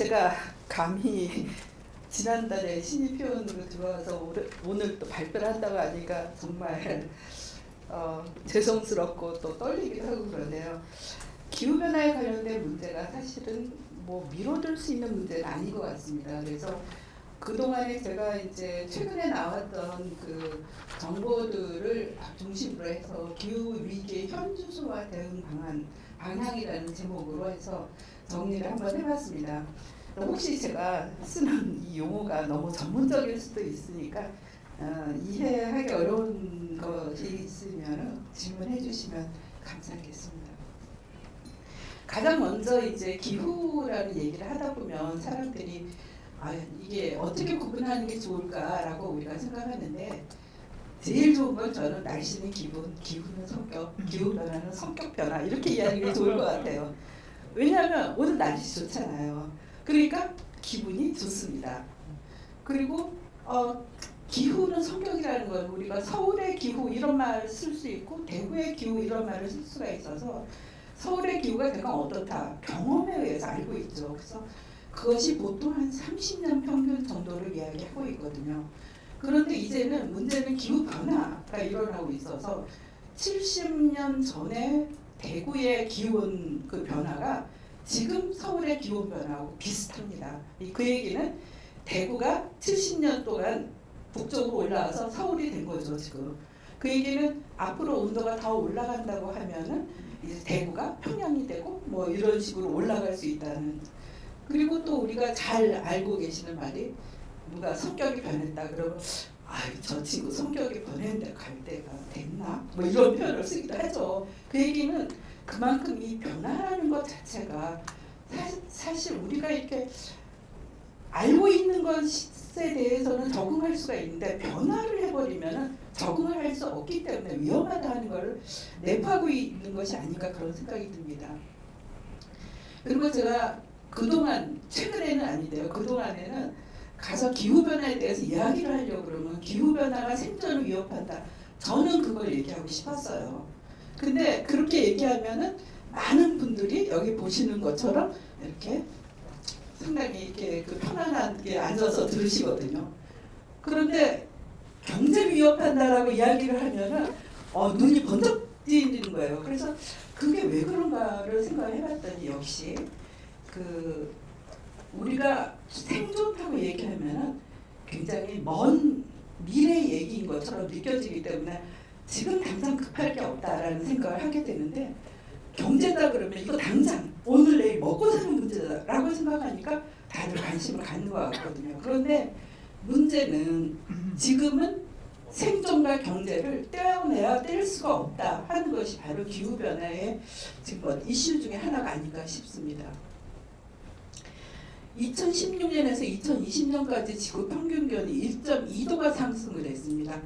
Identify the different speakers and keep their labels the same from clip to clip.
Speaker 1: 제가 감히 지난달에 신입회원으로 들어와서 오늘 또 발표를 한다고 하니까 정말 죄송스럽고 또 떨리기도 하고 그러네요. 기후변화에 관련된 문제가 사실은 뭐 미뤄둘 수 있는 문제는 아닌 것 같습니다. 그래서 그동안에 제가 이제 최근에 나왔던 그 정보들을 중심으로 해서 기후 위기의 현주소와 대응 방향이라는 제목으로 해서 정리를 한번 해봤습니다. 혹시 제가 쓰는 이 용어가 너무 전문적일 수도 있으니까 이해하기 어려운 것이 있으면 질문해 주시면 감사하겠습니다. 가장 먼저 이제 기후라는 얘기를 하다 보면 사람들이 이게 어떻게 구분하는 게 좋을까라고 우리가 생각하는데 제일 좋은 건 저는 날씨는 기분, 기후는 성격, 기후변화는 성격 변화 이렇게 이해하는 게 좋을 것 같아요. 왜냐하면 오늘 날씨 좋잖아요. 그러니까 기분이 좋습니다. 그리고 기후는 성격이라는 건 우리가 서울의 기후 이런 말을 쓸 수 있고 대구의 기후 이런 말을 쓸 수가 있어서 서울의 기후가 대강 어떻다 경험에 의해서 알고 있죠. 그래서 그것이 보통 한 30년 평균 정도를 이야기하고 있거든요. 그런데 이제는 문제는 기후 변화가 일어나고 있어서 70년 전에 대구의 기온 그 변화가 지금 서울의 기온 변화하고 비슷합니다. 그 얘기는 대구가 70년 동안 북쪽으로 올라와서 서울이 된 거죠, 지금. 그 얘기는 앞으로 온도가 더 올라간다고 하면은 이제 대구가 평양이 되고 뭐 이런 식으로 올라갈 수 있다는. 그리고 또 우리가 잘 알고 계시는 말이 누가 성격이 변했다 그러면 저 친구 성격이 변했는데 갈 때가 됐나? 뭐 이런 표현을 쓰기도 하죠. 그 얘기는 그만큼 이 변화라는 것 자체가 사실 우리가 이렇게 알고 있는 것에 대해서는 적응할 수가 있는데 변화를 해버리면 적응을 할 수 없기 때문에 위험하다는 걸 내포하고 있는 것이 아닌가 그런 생각이 듭니다. 그리고 제가 그동안 최근에는 아닌데요. 그동안에는 가서 기후변화에 대해서 이야기를 하려고 그러면 기후변화가 생존을 위협한다. 저는 그걸 얘기하고 싶었어요. 근데 그렇게 얘기하면은 많은 분들이 여기 보시는 것처럼 이렇게 상당히 이렇게 그 편안하게 앉아서 들으시거든요. 그런데 경제 위협한다라고 이야기를 하면은 눈이 번쩍 뜨이는 거예요. 그래서 그게 왜 그런가를 생각을 해봤더니 역시 그 우리가 생존하고 얘기하면은 굉장히 먼 미래 얘기인 것처럼 느껴지기 때문에 지금 당장 급할 게 없다라는 생각을 하게 되는데 경제다 그러면 이거 당장 오늘 내일 먹고 사는 문제다라고 생각하니까 다들 관심을 갖는 것 같거든요. 그런데 문제는 지금은 생존과 경제를 떼어내야 뗄 수가 없다 하는 것이 바로 기후변화의 지금 이슈 중에 하나가 아닌가 싶습니다. 2016년에서 2020년까지 지구 평균기온이 1.2도가 상승을 했습니다.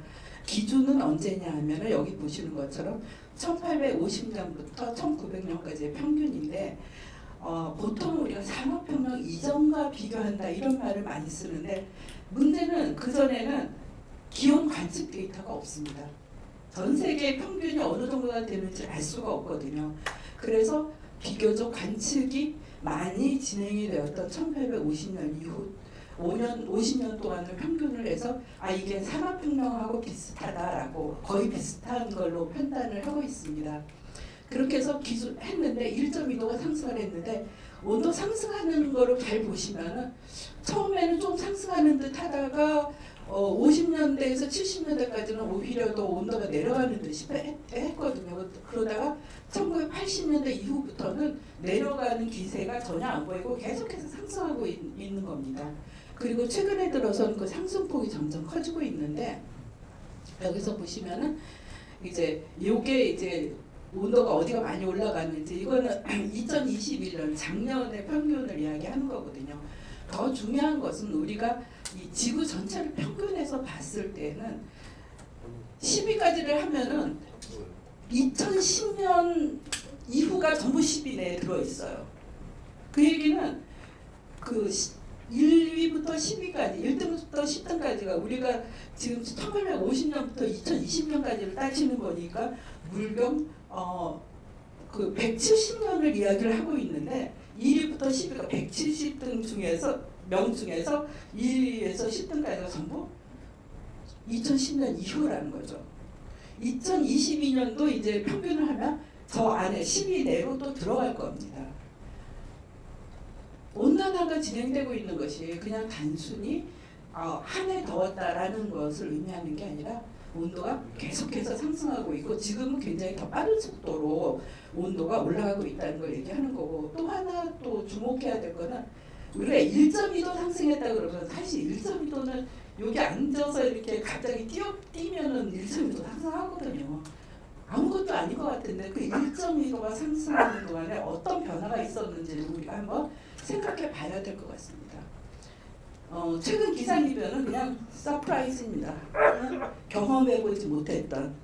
Speaker 1: 기준은 언제냐 하면 여기 보시는 것처럼 1850년부터 1900년까지의 평균인데 보통 우리가 산업혁명 이전과 비교한다 이런 말을 많이 쓰는데 문제는 그전에는 기온 관측 데이터가 없습니다. 전 세계 평균이 어느 정도가 되는지 알 수가 없거든요. 그래서 비교적 관측이 많이 진행이 되었던 1850년 이후 50년 동안을 평균을 해서 이게 산업혁명하고 비슷하다라고 거의 비슷한 걸로 판단을 하고 있습니다. 그렇게 해서 했는데 1.2도가 상승을 했는데 온도 상승하는 거를 잘 보시면은 처음에는 좀 상승하는 듯 하다가 50년대에서 70년대까지는 오히려 더 온도가 내려가는 듯이 했거든요. 그러다가 1980년대 이후부터는 내려가는 기세가 전혀 안 보이고 계속해서 상승하고 있는 겁니다. 그리고 최근에 들어서는 그 상승폭이 점점 커지고 있는데 여기서 보시면은 이제 요게 이제 온도가 어디가 많이 올라갔는지 이거는 2021년 작년의 평균을 이야기하는 거거든요. 더 중요한 것은 우리가 이 지구 전체를 평균해서 봤을 때는 10위까지를 하면은 2010년 이후가 전부 10위 내에 들어있어요. 그 얘기는 그 1위부터 10위까지 1등부터 10등까지가 우리가 지금 1850년부터 2020년까지를 따지는 거니까 물경 그 170년을 이야기를 하고 있는데 1위부터 10위가 170등 중에서 명 중에서 1위에서 10등까지가 전부 2010년 이후라는 거죠. 2022년도 이제 평균을 하면 저 안에 10위 내로 또 들어갈 겁니다. 온난화가 진행되고 있는 것이 그냥 단순히 한 해 더웠다라는 것을 의미하는 게 아니라 온도가 계속해서 상승하고 있고 지금은 굉장히 더 빠른 속도로 온도가 올라가고 있다는 걸 얘기하는 거고, 또 하나 또 주목해야 될 거는 우리가 1.2도 상승했다 그러면 사실 1.2도는 여기 앉아서 이렇게 갑자기 뛰면은 1.2도 상승하거든요. 아무것도 아닌 것 같은데 그 1.2도가 상승하는 동안에 어떤 변화가 있었는지를 우리가 한번 생각해 봐야 될 것 같습니다. 최근 기상이변은 그냥 서프라이즈입니다. 경험해보지 못했던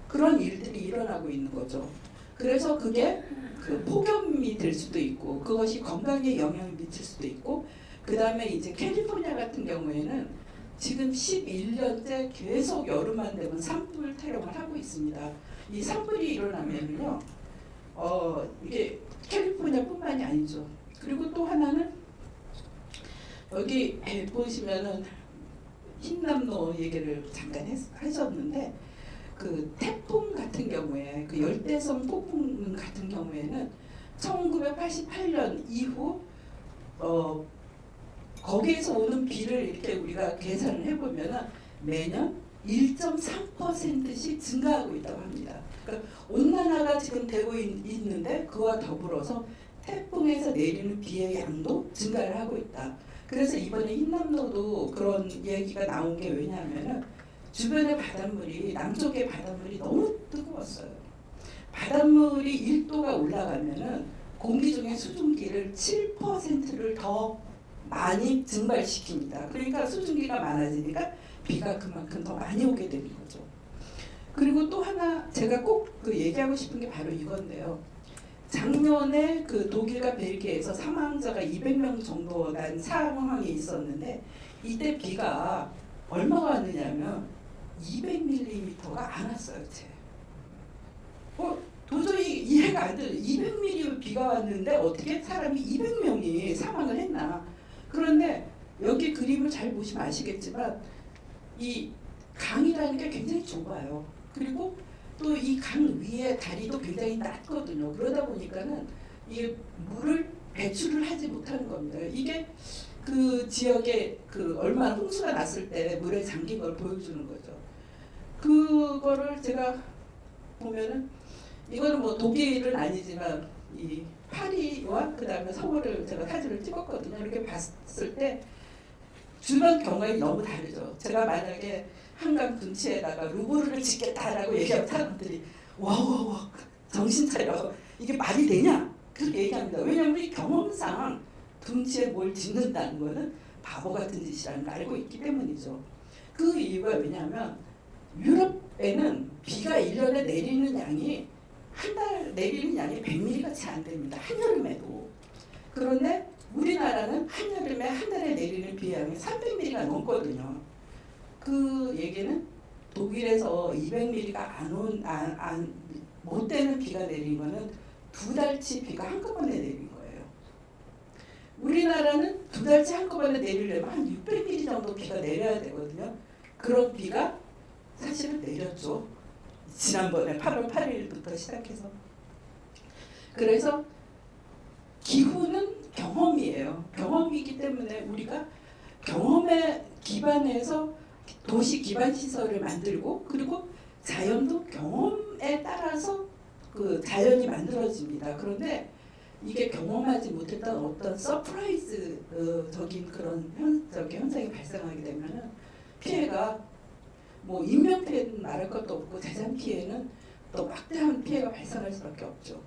Speaker 1: 그런 일들이 일어나고 있는 거죠. 그래서 그게 그 폭염이 될 수도 있고 그것이 건강에 영향을 미칠 수도 있고, 그 다음에 이제 캘리포니아 같은 경우에는 지금 11년째 계속 여름만 되면 산불 태령을 하고 있습니다. 이 산불이 일어나면요, 이게 캘리포니아뿐만이 아니죠. 그리고 또 하나는 여기 보시면은 흰남노 얘기를 잠깐 하셨는데, 그 태풍 같은 경우에 그 열대성 폭풍 같은 경우에는 1988년 이후 거기에서 오는 비를 이렇게 우리가 계산을 해보면은 매년 1.3%씩 증가하고 있다고 합니다. 그러니까 온난화가 지금 되고 있는데 그와 더불어서 태풍에서 내리는 비의 양도 증가를 하고 있다. 그래서 이번에 흰남노도 그런 얘기가 나온 게 왜냐하면은 주변의 바닷물이, 남쪽의 바닷물이 너무 뜨거웠어요. 바닷물이 1도가 올라가면은 공기 중에 수증기를 7%를 더 많이 증발시킵니다. 그러니까 수증기가 많아지니까 비가 그만큼 더 많이 오게 되는 거죠. 그리고 또 하나 제가 꼭 그 얘기하고 싶은 게 바로 이건데요. 작년에 그 독일과 벨기에에서 사망자가 200명 정도 난 상황이 있었는데 이때 비가 얼마가 왔느냐면 200mm가 안 왔어요. 도저히 이해가 안 돼요. 200mm 비가 왔는데 어떻게 사람이 200명이 사망을 했나. 그런데 여기 그림을 잘 보시면 아시겠지만 이 강이라는 게 굉장히 좁아요. 그리고 또 이 강 위에 다리도 굉장히 낮거든요. 그러다 보니까는 이게 물을 배출을 하지 못하는 겁니다. 이게 그 지역에 그 얼마나 홍수가 났을 때 물에 잠긴 걸 보여주는 거죠. 그거를 제가 보면은 이거는 뭐 독일은 아니지만 이 파리와 그 다음에 서울을 제가 사진을 찍었거든요. 이렇게 봤을 때 주변 경험이 너무 다르죠. 제가 만약에 한강 둔치에다가 루브르를 짓겠다라고 얘기하면 사람들이 와와와 정신 차려, 이게 말이 되냐 그렇게 얘기합니다. 왜냐하면 우리 경험상 둔치에 뭘 짓는다는 거는 바보 같은 짓이라는 걸 알고 있기 때문이죠. 그 이유가 왜냐하면 유럽에는 비가 1년에 내리는 양이 한 달 내리는 양이 100mm가 채 안 됩니다. 한여름에도. 그런데 우리나라는 한여름에 한 달에 내리는 비 양이 300mm가 넘거든요. 그 얘기는 독일에서 200mm가 못 되는 비가 내린 거는 2달치 비가 한꺼번에 내린 거예요. 우리나라는 2달치 한꺼번에 내리려면 한 600mm 정도 비가 내려야 되거든요. 그런 비가 사실은 내렸죠. 지난번에 8월 8일부터 시작해서. 그래서 기후는 경험이에요. 경험이기 때문에 우리가 경험에 기반해서 도시 기반 시설을 만들고, 그리고 자연도 경험에 따라서 그 자연이 만들어집니다. 그런데 이게 경험하지 못했던 어떤 서프라이즈적인 그런 현상이 발생하게 되면은 피해가 뭐 인명 피해는 말할 것도 없고 재산 피해는 또 막대한 피해가 발생할 수밖에 없죠.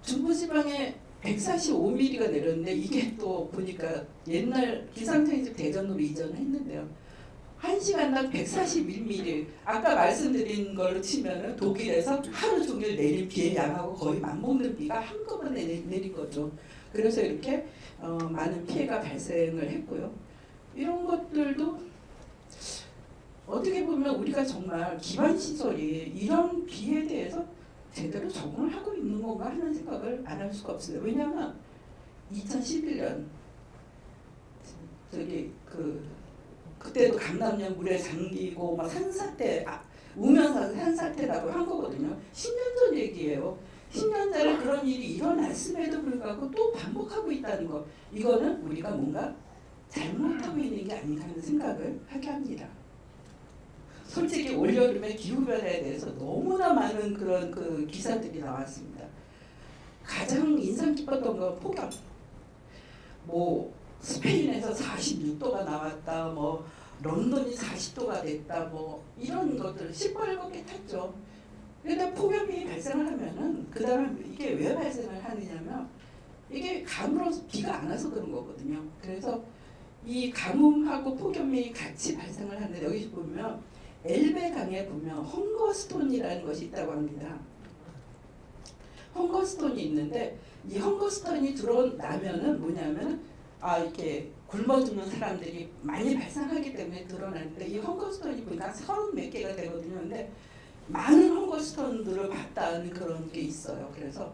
Speaker 1: 중부지방에 145mm가 내렸는데 이게 또 보니까 옛날 기상청이 대전으로 이전을 했는데요. 1시간당 141mm. 아까 말씀드린 걸로 치면은 독일에서 하루 종일 내린 비의 양하고 거의 맞먹는 비가 한꺼번에 내린 거죠. 그래서 이렇게 많은 피해가 발생을 했고요. 이런 것들도 어떻게 보면 우리가 정말 기반 시설이 이런 비에 대해서 제대로 적응을 하고 있는 건가 하는 생각을 안 할 수가 없습니다. 왜냐하면 2011년 저기 그때도 강남역 물에 잠기고 막 산사태 우면산 산사태라고 한 거거든요. 10년 전 얘기예요. 10년 전에 그런 일이 일어났음에도 불구하고 또 반복하고 있다는 거, 이거는 우리가 뭔가 잘못하고 있는 게 아닌가 하는 생각을 하게 합니다. 솔직히 올여름에 기후변화에 대해서 너무나 많은 그런 기사들이 나왔습니다. 가장 인상 깊었던 건 폭염. 뭐 스페인에서 46도가 나왔다, 뭐 런던이 40도가 됐다, 뭐 이런 것들 시뻘겋게 탔죠. 그런데 폭염이 발생을 하면은 그 다음에 이게 왜 발생을 하느냐면 이게 가뭄으로 비가 안 와서 그런 거거든요. 그래서 이 가뭄하고 폭염이 같이 발생을 하는데 여기 보면 엘베 강에 보면 헝거스톤이라는 것이 있다고 합니다. 헝거스톤이 있는데 이 헝거스톤이 드러나면은 뭐냐면은 이렇게 굶어 죽는 사람들이 많이 발생하기 때문에 드러나는데 이 헝거스톤이 보니까 30몇 개가 되거든요. 근데 많은 헝거스톤들을 봤다는 그런 게 있어요. 그래서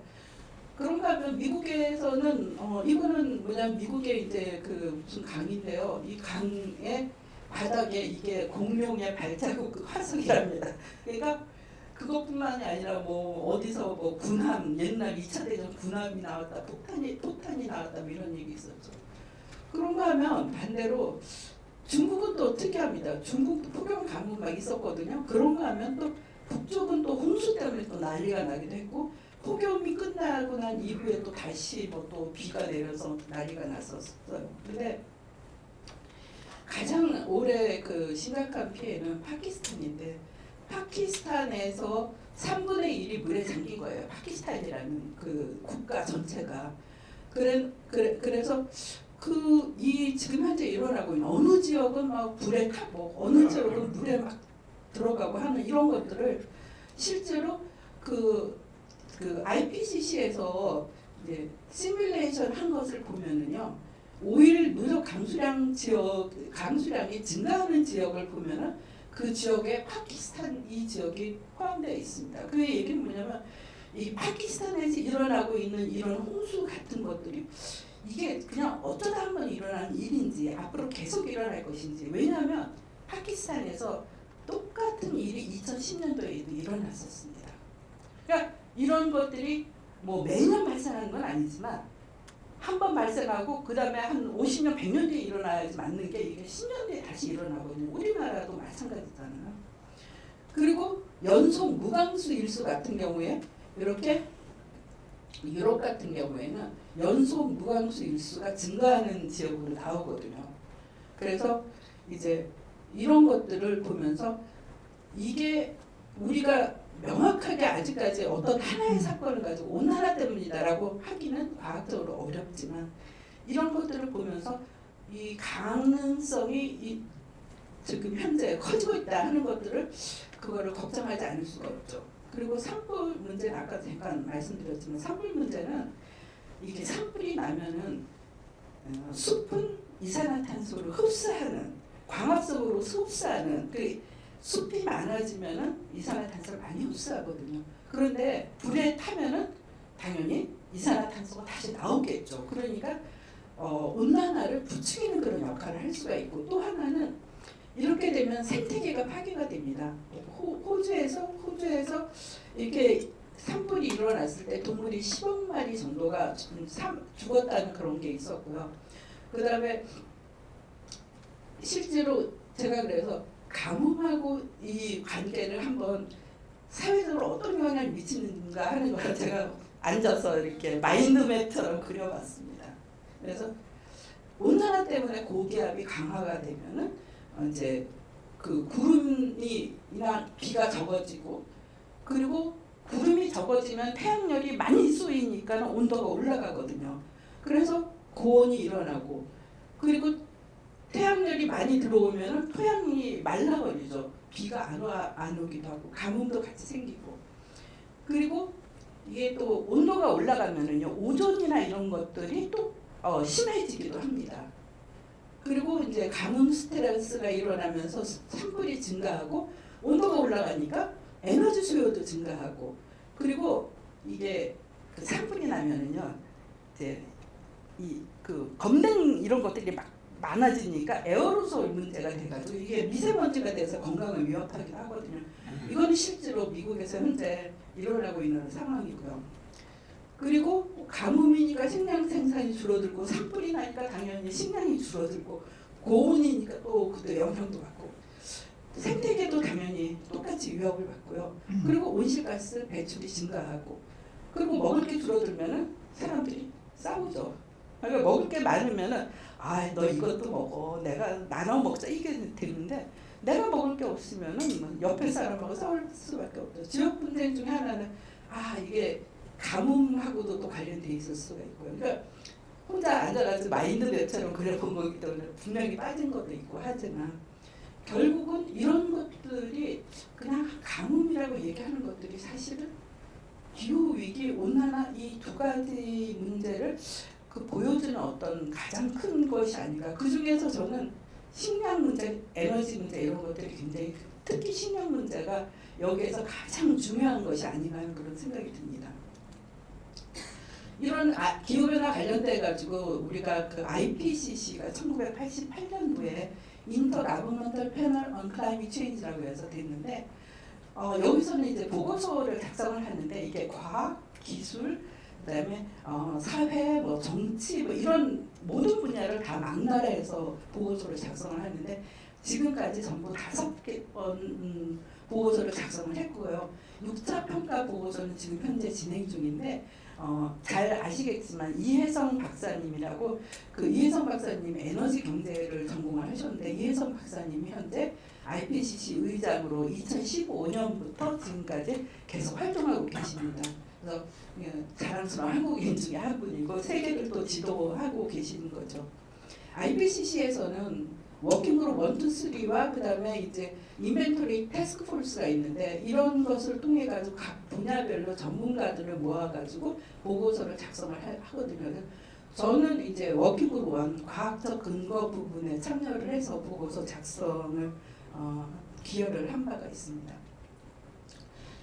Speaker 1: 그런가 하면 미국에서는 이거는 뭐냐면 미국의 이제 무슨 강인데요. 이 강의 바닥에 이게 공룡의 발자국 화석이랍니다. 그러니까 그것뿐만이 아니라 뭐 어디서 뭐 군함, 옛날 2차 대전 군함이 나왔다, 포탄이 나왔다, 뭐 이런 얘기 있었죠. 그런가 하면 반대로 중국은 또 특이합니다. 중국도 폭염 가뭄 막 있었거든요. 그런가 하면 또 북쪽은 또 홍수 때문에 또 난리가 나기도 했고, 폭염이 끝나고 난 이후에 또 다시 뭐 또 비가 내려서 난리가 났었어요. 근데 가장 올해 심각한 피해는 파키스탄인데, 파키스탄에서 3분의 1이 물에 잠긴 거예요. 파키스탄이라는 국가 전체가. 그래서 이 지금 현재 일어나고 있는 어느 지역은 막 불에 타고 어느 지역은 물에 막 들어가고 하는 이런 것들을 실제로 IPCC에서 이제 시뮬레이션 한 것을 보면은요, 5일 누적 강수량이 증가하는 지역을 보면은 그 지역에 파키스탄 이 지역이 포함되어 있습니다. 그 얘기는 뭐냐면 이 파키스탄에서 일어나고 있는 이런 홍수 같은 것들이 이게 그냥 어쩌다 한번 일어난 일인지 앞으로 계속 일어날 것인지, 왜냐하면 파키스탄에서 똑같은 일이 2010년도에도 일어났었습니다. 그러니까 이런 것들이 뭐 매년 발생하는 건 아니지만 한 번 발생하고 그 다음에 한 50년, 100년 뒤에 일어나야지 맞는 게 이게 10년 뒤에 다시 일어나거든요. 우리나라도 마찬가지잖아요. 그리고 연속 무강수 일수 같은 경우에 이렇게 유럽 같은 경우에는 연속 무강수 일수가 증가하는 지역으로 나오거든요. 그래서 이제 이런 것들을 보면서 이게 우리가 명확하게 아직까지 어떤 하나의 사건을 가지고 온 나라 때문이다라고 하기는 과학적으로 어렵지만, 이런 것들을 보면서 이 가능성이 지금 현재 커지고 있다 하는 것들을 그거를 걱정하지 않을 수가 없죠. 그리고 산불 문제는 아까 잠깐 말씀드렸지만, 산불 문제는 이게 산불이 나면은 숲은 이산화탄소를 흡수하는, 광합성으로 흡수하는, 숲이 많아지면은 이산화탄소를 많이 흡수하거든요. 그런데 불에 타면은 당연히 이산화탄소가 다시 나오겠죠. 그러니까 온난화를 부추기는 그런 역할을 할 수가 있고, 또 하나는 이렇게 되면 생태계가 파괴가 됩니다. 호주에서 이렇게 산불이 일어났을 때 동물이 10억 마리 정도가 죽었다는 그런 게 있었고요. 그 다음에 실제로 제가 그래서 가뭄하고 이 관계를 한번 사회적으로 어떤 영향을 미치는가 하는 걸 제가 앉아서 이렇게 마인드맵처럼 그려봤습니다. 그래서 온난화 때문에 고기압이 강화가 되면은 이제 구름이나 비가 적어지고, 그리고 구름이 적어지면 태양열이 많이 쏘이니까 온도가 올라가거든요. 그래서 고온이 일어나고, 그리고 태양열이 많이 들어오면 토양이 말라버리죠. 비가 안 오기도 하고 가뭄도 같이 생기고, 그리고 이게 또 온도가 올라가면은요, 오존이나 이런 것들이 또 심해지기도 합니다. 그리고 이제 가뭄 스트레스가 일어나면서 산불이 증가하고, 온도가 올라가니까 에너지 수요도 증가하고, 그리고 이게 그 산불이 나면은요, 이제 이 그 검댕 이런 것들이 막 많아지니까 에어로솔 문제가 돼가지고 이게 미세먼지가 돼서 건강을 위협하기도 하거든요. 이거는 실제로 미국에서 현재 일어나고 있는 상황이고요. 그리고 가뭄이니까 식량 생산이 줄어들고 산불이 나니까 당연히 식량이 줄어들고 고온이니까 또 그때 영향도 받고 생태계도 당연히 똑같이 위협을 받고요. 그리고 온실가스 배출이 증가하고 그리고 먹을 게 줄어들면은 사람들이 싸우죠. 그러니까 먹을 게 많으면은 너 이것도 먹어. 내가 나눠 먹자 이게 되는데 내가 먹을 게 없으면은 옆에 사람하고 싸울 수밖에 없죠. 지역 분쟁 중에 하나는 이게 가뭄하고도 또 관련돼 있을 수가 있고요. 그러니까 혼자 앉아가지고 마인드맵처럼 그려본 거기 때문에 분명히 빠진 것도 있고 하지만 결국은 이런 것들이 그냥 가뭄이라고 얘기하는 것들이 사실은 기후 위기, 온난화 이 두 가지 문제를 보여주는 어떤 가장 큰 것이 아닌가. 그 중에서 저는 식량 문제, 에너지 문제 이런 것들이 굉장히 특히 식량 문제가 여기에서 가장 중요한 것이 아닌가 하는 그런 생각이 듭니다. 이런 기후변화 관련돼 가지고 우리가 그 IPCC가 1988년도에 인터가버먼털 패널 on Climate Change라고 해서 됐는데 여기서는 이제 보고서를 작성을 하는데 이게 과학, 기술, 그다음에 사회, 뭐 정치, 뭐 이런 모든 분야를 다 망라해서 보고서를 작성을 하는데 지금까지 전부 5개 보고서를 작성을 했고요. 6차 평가 보고서는 지금 현재 진행 중인데 잘 아시겠지만 이혜성 박사님이라고 그 이혜성 박사님 에너지 경제를 전공을 하셨는데 이혜성 박사님이 현재 IPCC 의장으로 2015년부터 지금까지 계속 활동하고 계십니다. 그래서 자랑스러운 한국인 중에 한 분이고 세계를 또 지도하고 계시는 거죠. IPCC에서는 워킹그룹 1, 2, 3와 그 다음에 이제 인벤토리 태스크포스가 있는데 이런 것을 통해 가지고 각 분야별로 전문가들을 모아가지고 보고서를 작성을 하거든요. 저는 이제 워킹그룹 1 과학적 근거 부분에 참여를 해서 보고서 작성을 기여를 한 바가 있습니다.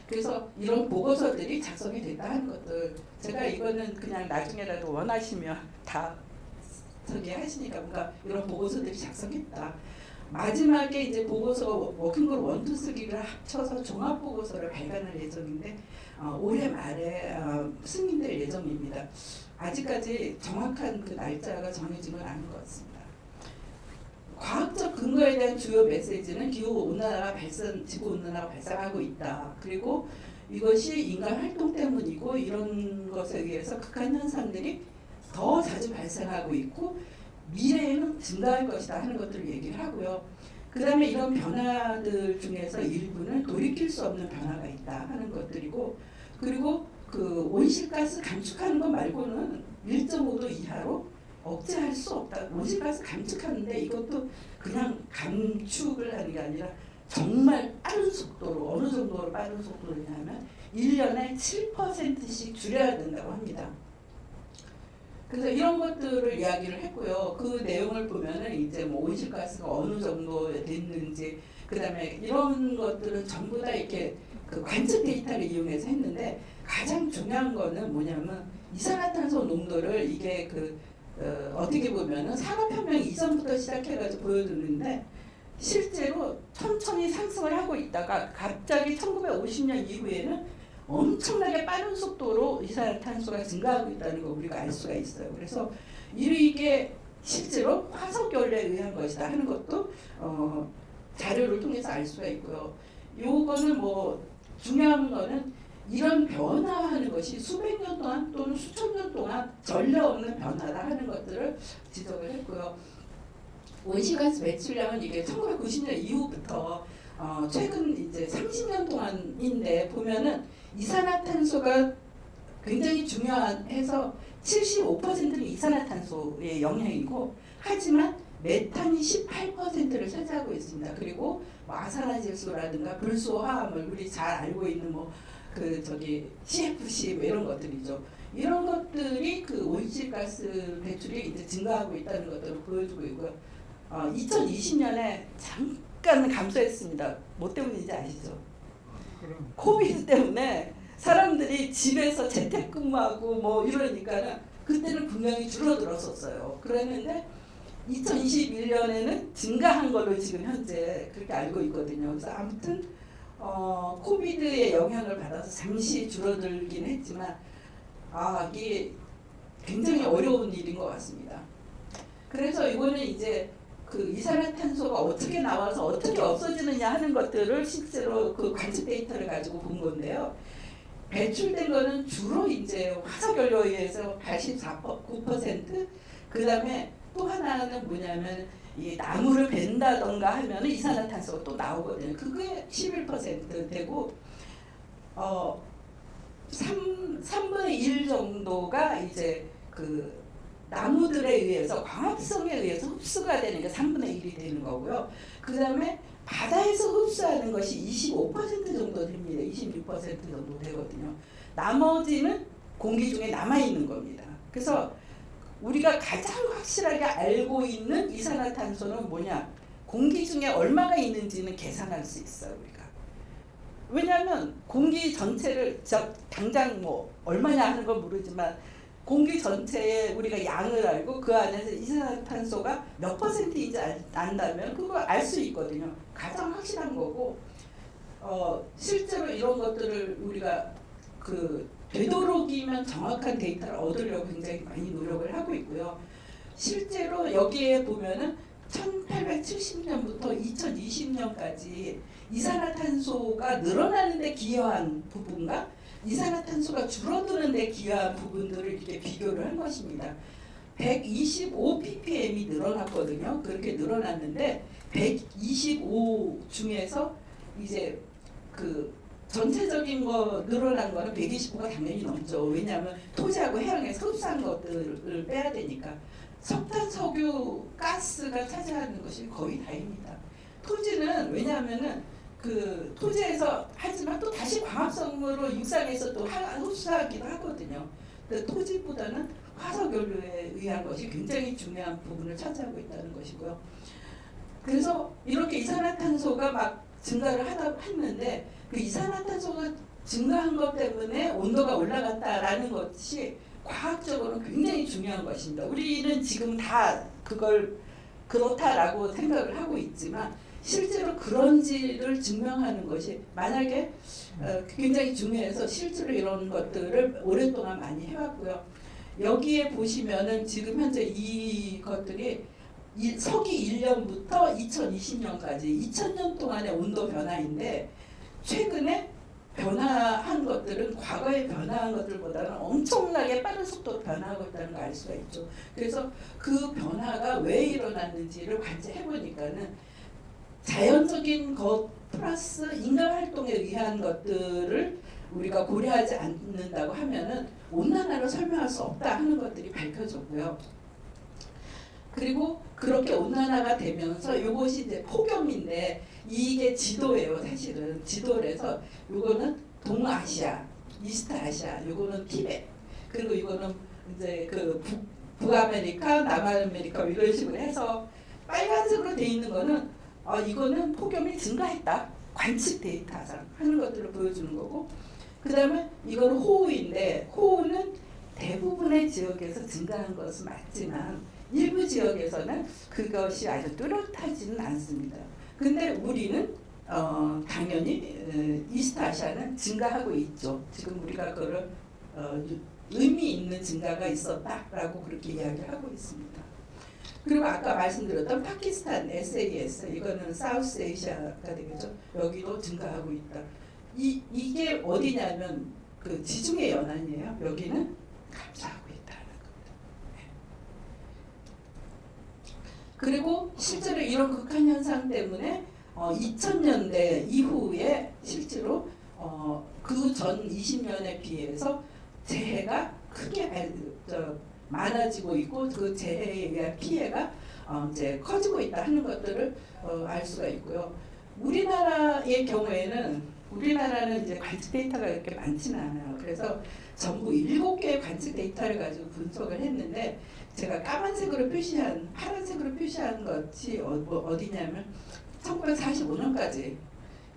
Speaker 1: 그래서 이런 보고서들이 작성이 됐다 하는 것들 제가 이거는 그냥 나중에라도 원하시면 다 저기 하시니까 뭔가 이런 보고서들이 작성했다. 마지막에 이제 보고서 워킹그룹 1, 2, 3를 합쳐서 종합 보고서를 발간할 예정인데 올해 말에 승인될 예정입니다. 아직까지 정확한 그 날짜가 정해지는 않은 것 같습니다. 과학적 근거에 대한 주요 메시지는 기후온난화가 지구온난화가 발생하고 있다. 그리고 이것이 인간 활동 때문이고 이런 것에 의해서 극한 현상들이 더 자주 발생하고 있고 미래에는 증가할 것이다 하는 것들을 얘기를 하고요. 그 다음에 이런 변화들 중에서 일부는 돌이킬 수 없는 변화가 있다 하는 것들이고 그리고 그 온실가스 감축하는 것 말고는 1.5도 이하로 억제할 수 없다. 온실가스 감축하는데 이것도 그냥 감축을 하는 게 아니라 정말 빠른 속도로 어느 정도로 빠른 속도냐면 1년에 7%씩 줄여야 된다고 합니다. 그래서 이런 것들을 이야기를 했고요. 그 내용을 보면은 이제 뭐 온실가스가 어느 정도 됐는지 그다음에 이런 것들은 전부 다 이렇게 그 관측 데이터를 이용해서 했는데 가장 중요한 거는 뭐냐면 이산화탄소 농도를 이게 어떻게 보면은 산업혁명 이전부터 시작해가지고 보여주는데 실제로 천천히 상승을 하고 있다가 갑자기 1950년 이후에는 엄청나게 빠른 속도로 이산화탄소가 증가하고 있다는 거 우리가 알 수가 있어요. 그래서 이게 실제로 화석연료에 의한 것이다 하는 것도 자료를 통해서 알 수가 있고요. 요거는 뭐 중요한 거는 이런 변화하는 것이 수백 년 동안 또는 수천 년 동안 전례 없는 변화다 하는 것들을 지적을 했고요. 온실가스 배출량은 이게 1990년 이후부터 최근 이제 30년 동안인데 보면은 이산화탄소가 굉장히 중요해서 75%는 이산화탄소의 영향이고 하지만 메탄이 18%를 차지하고 있습니다. 그리고 아산화질소라든가 불소화합물 우리 잘 알고 있는 CFC 이런 것들이죠. 이런 것들이 그 온실가스 배출이 이제 증가하고 있다는 것들을 보여주고 있고요. 2020년에 잠깐 감소했습니다. 뭐 때문인지 아시죠? 코비드 때문에 사람들이 집에서 재택근무하고 뭐 이러니까는 그때는 분명히 줄어들었었어요. 그랬는데 2021년에는 증가한 걸로 지금 현재 그렇게 알고 있거든요. 그래서 아무튼 코비드의 영향을 받아서 잠시 줄어들긴 했지만 이게 굉장히 어려운 일인 것 같습니다. 그래서 이거는 이제 그 이산화탄소가 어떻게 나와서 어떻게 없어지느냐 하는 것들을 실제로 그 관측 데이터를 가지고 본 건데요. 배출된 거는 주로 이제 화석연료에 의해서 84.9%, 그 다음에 또 하나는 뭐냐면 이 나무를 벤다던가 하면 이산화탄소가 또 나오거든요. 그게 11% 되고 3분의 1 정도가 이제 그 나무들에 의해서 광합성에 의해서 흡수가 되는 게 3분의 1이 되는 거고요. 그 다음에 바다에서 흡수하는 것이 25% 정도 됩니다. 26% 정도 되거든요. 나머지는 공기 중에 남아있는 겁니다. 그래서 우리가 가장 확실하게 알고 있는 이산화탄소는 뭐냐? 공기 중에 얼마가 있는지는 계산할 수 있어요, 우리가. 왜냐하면 공기 전체를 당장 뭐 얼마냐 하는 건 모르지만 공기 전체에 우리가 양을 알고 그 안에서 이산화탄소가 몇 퍼센트인지 안다면 그거 알 수 있거든요. 가장 확실한 거고 실제로 이런 것들을 우리가 그 되도록이면 정확한 데이터를 얻으려고 굉장히 많이 노력을 하고 있고요. 실제로 여기에 보면은 1870년부터 2020년까지 이산화탄소가 늘어나는 데 기여한 부분과 이산화탄소가 줄어드는 데 기여한 부분들을 이렇게 비교를 한 것입니다. 125 ppm이 늘어났거든요. 그렇게 늘어났는데 125 중에서 이제 그 전체적인 거 늘어난 거는 125가 당연히 넘죠. 왜냐하면 토지하고 해양에서 흡수한 것들을 빼야 되니까. 석탄, 석유, 가스가 차지하는 것이 거의 다입니다. 토지는 왜냐하면은 그 토지에서 하지만 또 다시 광합성으로 육상에서 또 흡수하기도 하거든요. 토지보다는 화석연료에 의한 것이 굉장히 중요한 부분을 차지하고 있다는 것이고요. 그래서 이렇게 이산화탄소가 막 증가를 했는데 그 이산화탄소가 증가한 것 때문에 온도가 올라갔다라는 것이 과학적으로는 굉장히 중요한 것입니다. 우리는 지금 다 그걸 그렇다라고 생각을 하고 있지만 실제로 그런지를 증명하는 것이 만약에 굉장히 중요해서 실제로 이런 것들을 오랫동안 많이 해왔고요. 여기에 보시면은 지금 현재 이 것들이 서기 1년부터 2020년까지 2000년 동안의 온도 변화인데 최근에 변화한 것들은 과거에 변화한 것들보다는 엄청나게 빠른 속도로 변화하고 있다는 걸 알 수가 있죠. 그래서 그 변화가 왜 일어났는지를 관찰해 보니까는 자연적인 것 플러스 인간 활동에 의한 것들을 우리가 고려하지 않는다고 하면은 온난화로 설명할 수 없다 하는 것들이 밝혀졌고요. 그리고 그렇게 온난화가 되면서 이것이 이제 폭염인데 이게 지도예요. 사실은 지도래서 이거는 동아시아, 이스트아시아, 이거는 티베트, 그리고 이거는 이제 그 북아메리카, 남아메리카 이런 식으로 해서 빨간색으로 돼 있는 거는 이거는 폭염이 증가했다. 관측 데이터상 하는 것들을 보여주는 거고, 그 다음에 이거는 호우인데 호우는 대부분의 지역에서 증가한 것은 맞지만 일부 지역에서는 그것이 아주 뚜렷하지는 않습니다. 근데 우리는 당연히 이스트아시아는 증가하고 있죠. 지금 우리가 그걸 의미 있는 증가가 있었다라고 그렇게 이야기를 하고 있습니다. 그리고 아까 말씀드렸던 파키스탄 SAS 이거는 사우스 에이시아가 되겠죠. 여기도 증가하고 있다. 이게 어디냐면 그 지중해 연안이에요. 여기는 감소하고 있다는 겁니다. 네. 그리고 실제로 이런 극한 현상 때문에 2000년대 이후에 실제로 그 전 20년에 비해서 재해가 크게 많아지고 있고 그 재해에 의한 피해가 이제 커지고 있다 하는 것들을 알 수가 있고요. 우리나라의 경우에는 우리나라는 이제 관측 데이터가 그렇게 많지는 않아요. 그래서 전부 7개의 관측 데이터를 가지고 분석을 했는데 제가 까만색으로 표시한 파란색으로 표시한 것이 어디냐면 1945년까지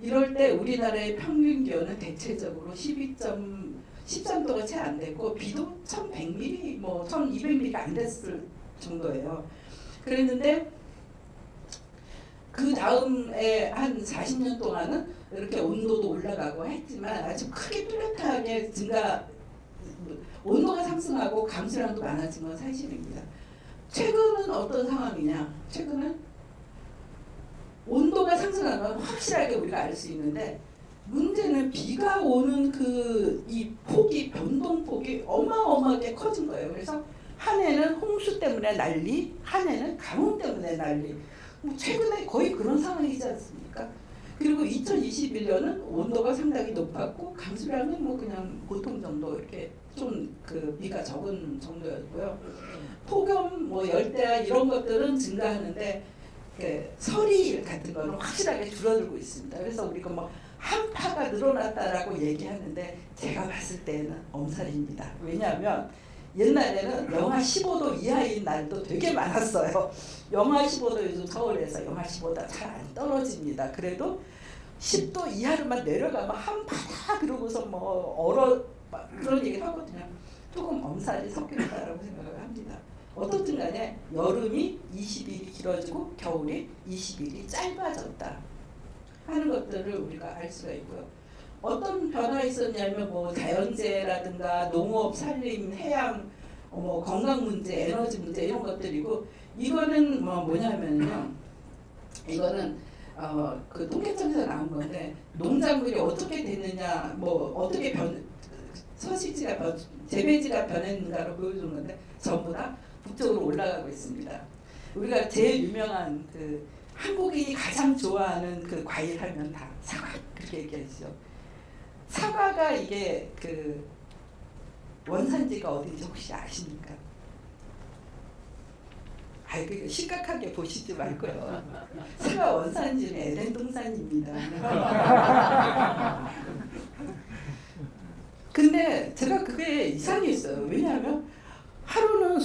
Speaker 1: 이럴 때 우리나라의 평균 기온은 대체적으로 13도가 채 안 되고 비도 1100mm, 뭐 1200mm가 안 됐을 정도예요. 그랬는데 그 다음에 한 40년 동안은 이렇게 온도도 올라가고 했지만 아주 크게 뚜렷하게 온도가 상승하고 강수량도 많아진 건 사실입니다. 최근은 어떤 상황이냐? 최근은 온도가 상승하는 건 확실하게 우리가 알 수 있는데 문제는 비가 오는 이 폭이 변동폭이 어마어마하게 커진 거예요. 그래서 한 해는 홍수 때문에 난리, 한 해는 가뭄 때문에 난리. 뭐 최근에 거의 그런 상황이지 않습니까? 그리고 2021년은 온도가 상당히 높았고 강수량은 뭐 그냥 보통 정도 이렇게 좀 그 비가 적은 정도였고요. 폭염, 뭐 열대야 이런 것들은 증가하는데 서리 같은 거는 확실하게 줄어들고 있습니다. 그래서 우리가 뭐 한파가 늘어났다라고 얘기하는데 제가 봤을 때는 엄살입니다. 왜냐하면 옛날에는 영하 15도 이하인 날도 되게 많았어요. 영하 15도 요즘 서울에서 영하 15도 잘 안 떨어집니다. 그래도 10도 이하로만 내려가면 한파다 그러고서 뭐 그런 얘기를 하거든요. 조금 엄살이 섞였다라고 생각을 합니다. 어떻든 간에 여름이 20일이 길어지고 겨울이 20일이 짧아졌다 하는 것들을 우리가 알 수가 있고요. 어떤 변화가 있었냐면 뭐 자연재해라든가 농업, 산림, 해양, 건강 문제, 에너지 문제 이런 것들이고 이거는 뭐냐면요. 이거는 그 통계청에서 나온 건데 농작물이 어떻게 됐느냐, 뭐 어떻게 서식지가 재배지가 변했는가를 보여주는 건데 전부 다 북쪽으로 올라가고 있습니다. 우리가 제일 유명한 그 한국인이 가장 좋아하는 그 과일 하면 다 사과 그렇게 얘기하시죠. 사과가 이게 그 원산지가 어딘지 혹시 아십니까? 아이고 심각하게 보시지 말고요. 사과 원산지는 에덴 동산입니다. 근데 제가 그게 이상했어요. 왜냐하면 하루는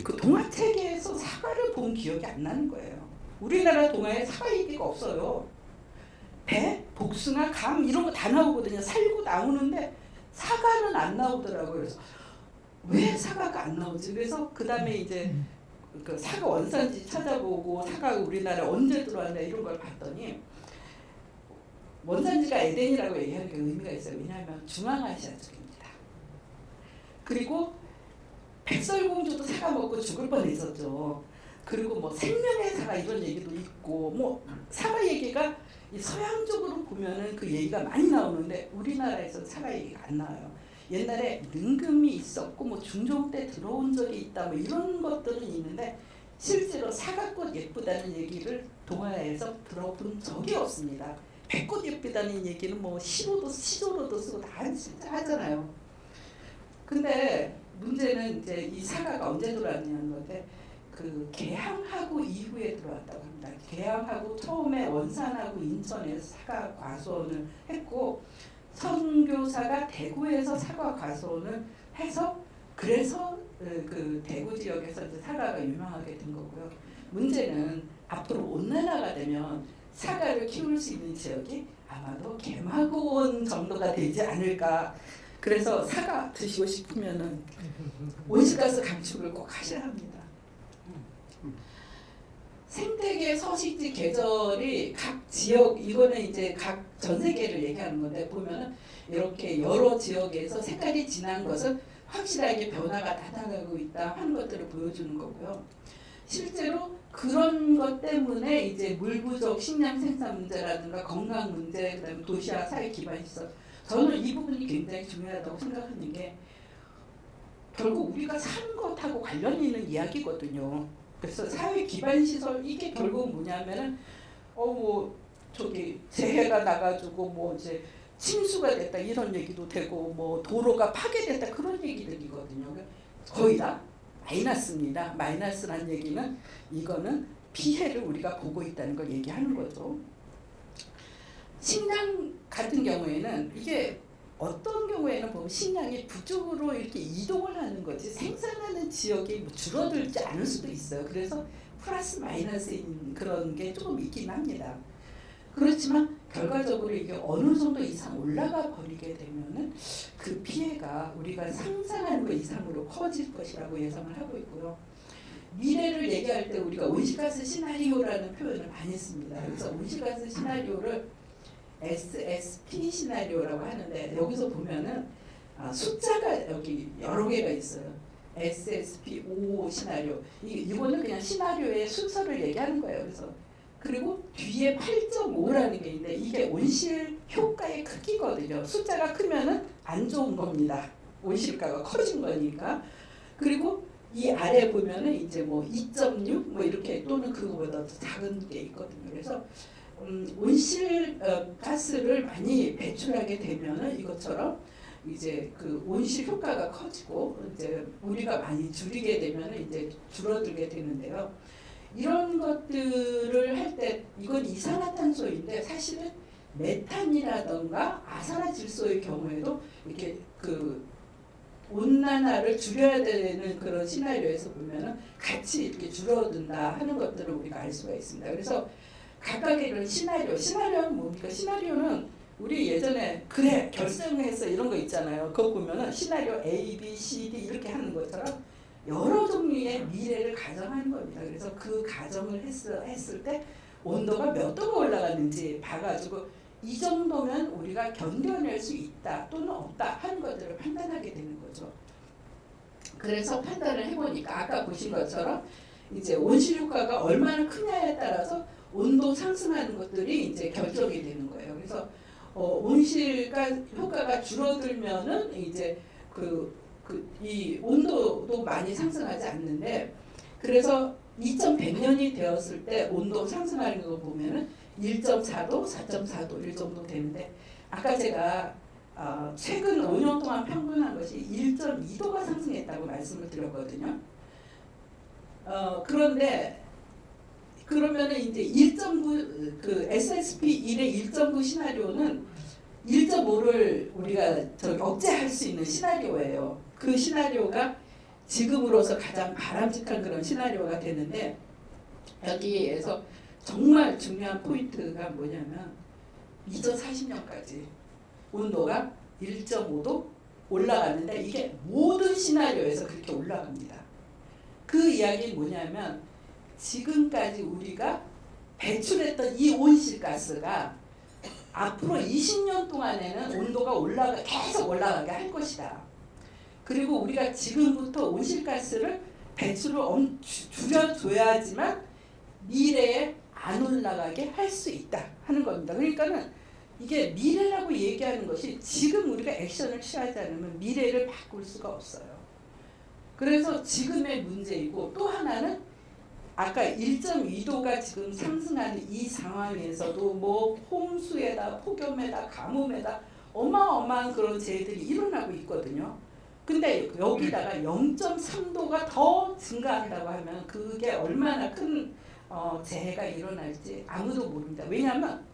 Speaker 1: 그 동화책에서 사과를 본 기억이 안 나는 거예요. 우리나라 동화에 사과 얘기가 없어요. 배, 복숭아, 감 이런 거 다 나오거든요. 살구 나오는데 사과는 안 나오더라고요. 그래서 왜 사과가 안 나오지? 그래서 그 다음에 이제 그 사과 원산지 찾아보고 사과가 우리나라에 언제 들어왔나 이런 걸 봤더니 원산지가 에덴이라고 얘기하는 게 의미가 있어요. 왜냐하면 중앙아시아 쪽입니다. 그리고 백설공주도 사과 먹고 죽을 뻔했었죠. 그리고 뭐 생명의 사과 이런 얘기도 있고 뭐 사과 얘기가 이 서양 쪽으로 보면은 그 얘기가 많이 나오는데 우리나라에서는 사과 얘기가 안 나와요. 옛날에 능금이 있었고 뭐 중종 때 들어온 적이 있다 뭐 이런 것들은 있는데 실제로 사과꽃 예쁘다는 얘기를 동화에서 들어본 적이 없습니다. 백꽃 예쁘다는 얘기는 뭐 시조로도 쓰고 다 하잖아요. 근데 문제는 이제 이 사과가 언제 들어왔냐는 건데 그 개항하고 이후에 들어왔다고 합니다. 개항하고 처음에 원산하고 인천에서 사과 과수원을 했고 선교사가 대구에서 사과 과수원을 해서 그래서 그 대구 지역에서 이제 사과가 유명하게 된 거고요. 문제는 앞으로 온난화가 되면 사과를 키울 수 있는 지역이 아마도 개마고원 정도가 되지 않을까. 그래서 사과 드시고 싶으면은 온실가스 감축을 꼭 하셔야 합니다. 생태계 서식지 계절이 각 지역 이거는 이제 각 전 세계를 얘기하는 건데 보면은 이렇게 여러 지역에서 색깔이 진한 것은 확실하게 변화가 나타나고 있다 하는 것들을 보여주는 거고요. 실제로 그런 것 때문에 이제 물 부족, 식량 생산 문제라든가 건강 문제, 그다음에 도시화 사회 기반 시설 저는 이 부분이 굉장히 중요하다고 생각하는 게 결국 우리가 사는 것하고 관련 있는 이야기거든요. 그래서 사회 기반 시설 이게 결국 뭐냐면은 재해가 나가지고 뭐 이제 침수가 됐다 이런 얘기도 되고 뭐 도로가 파괴됐다 그런 얘기들이거든요. 거의 다 마이너스입니다. 마이너스란 얘기는 이거는 피해를 우리가 보고 있다는 걸 얘기하는 거죠. 식량 같은 경우에는 이게 어떤 경우에는 보면 식량이 북쪽으로 이렇게 이동을 하는 거지 생산하는 지역이 뭐 줄어들지 않을 수도 있어요. 그래서 플러스 마이너스인 그런 게 조금 있긴 합니다. 그렇지만 결과적으로 이게 어느 정도 이상 올라가 버리게 되면은 그 피해가 우리가 상상하는 것 이상으로 커질 것이라고 예상을 하고 있고요. 미래를 얘기할 때 우리가 온실가스 시나리오라는 표현을 많이 씁니다. 그래서 온실가스 시나리오를 SSP 시나리오라고 하는데 여기서 보면은 숫자가 여기 여러 개가 있어요. SSP 5 시나리오. 이거는 그냥 시나리오의 순서를 얘기하는 거예요. 그래서 그리고 뒤에 8.5라는 게 있는데 이게 온실 효과의 크기거든요. 숫자가 크면은 안 좋은 겁니다. 온실가가 커진 거니까. 그리고 이 아래 보면은 이제 뭐 2.6 뭐 이렇게 또는 그거보다 더 작은 게 있거든요. 그래서 온실 가스를 많이 배출하게 되면은 이것처럼 이제 그 온실 효과가 커지고 이제 우리가 많이 줄이게 되면은 이제 줄어들게 되는데요. 이런 것들을 할 때 이건 이산화탄소인데 사실은 메탄이라던가 아산화질소의 경우에도 이렇게 그 온난화를 줄여야 되는 그런 시나리오에서 보면은 같이 이렇게 줄어든다 하는 것들을 우리가 알 수가 있습니다. 그래서 각각의 이런 시나리오는 뭡니까? 시나리오는 우리 예전에 그래 결정해서 이런 거 있잖아요. 그거 보면은 시나리오 A, B, C, D 이렇게 하는 것처럼 여러 종류의 미래를 가정하는 겁니다. 그래서 그 가정을 했을 때 온도가 몇 도가 올라갔는지 봐가지고 이 정도면 우리가 견뎌낼 수 있다 또는 없다 하는 것들을 판단하게 되는 거죠. 그래서 판단을 해보니까 아까 보신 것처럼 이제 온실 효과가 얼마나 크냐에 따라서 온도 상승하는 것들이 이제 결정이 되는 거예요. 그래서 온실가 효과가 줄어들면은 이제 이 온도도 많이 상승하지 않는데 그래서 2100년이 되었을 때 온도 상승하는 거 보면은 1.4도, 4.4도 이 정도 되는데 아까 제가 최근 5년 동안 평균한 것이 1.2도가 상승했다고 말씀을 드렸거든요. 그런데 그러면은 이제 1.9 그 SSP 1의 1.9 시나리오는 1.5를 우리가 억제할 수 있는 시나리오예요. 그 시나리오가 지금으로서 가장 바람직한 그런 시나리오가 되는데 여기에서 정말 중요한 포인트가 뭐냐면 2040년까지 온도가 1.5도 올라가는데 이게 모든 시나리오에서 그렇게 올라갑니다. 그 이야기는 뭐냐면 지금까지 우리가 배출했던 이 온실가스가 앞으로 20년 동안에는 온도가 계속 올라가게 할 것이다. 그리고 우리가 지금부터 온실가스를 배출을 줄여줘야지만 미래에 안 올라가게 할 수 있다 하는 겁니다. 그러니까는 이게 미래라고 얘기하는 것이 지금 우리가 액션을 취하지 않으면 미래를 바꿀 수가 없어요. 그래서 지금의 문제이고 또 하나는 아까 1.2도가 지금 상승하는 이 상황에서도 뭐 홍수에다 폭염에다 가뭄에다 어마어마한 그런 재해들이 일어나고 있거든요. 근데 여기다가 0.3도가 더 증가한다고 하면 그게 얼마나 큰 재해가 일어날지 아무도 모릅니다. 왜냐하면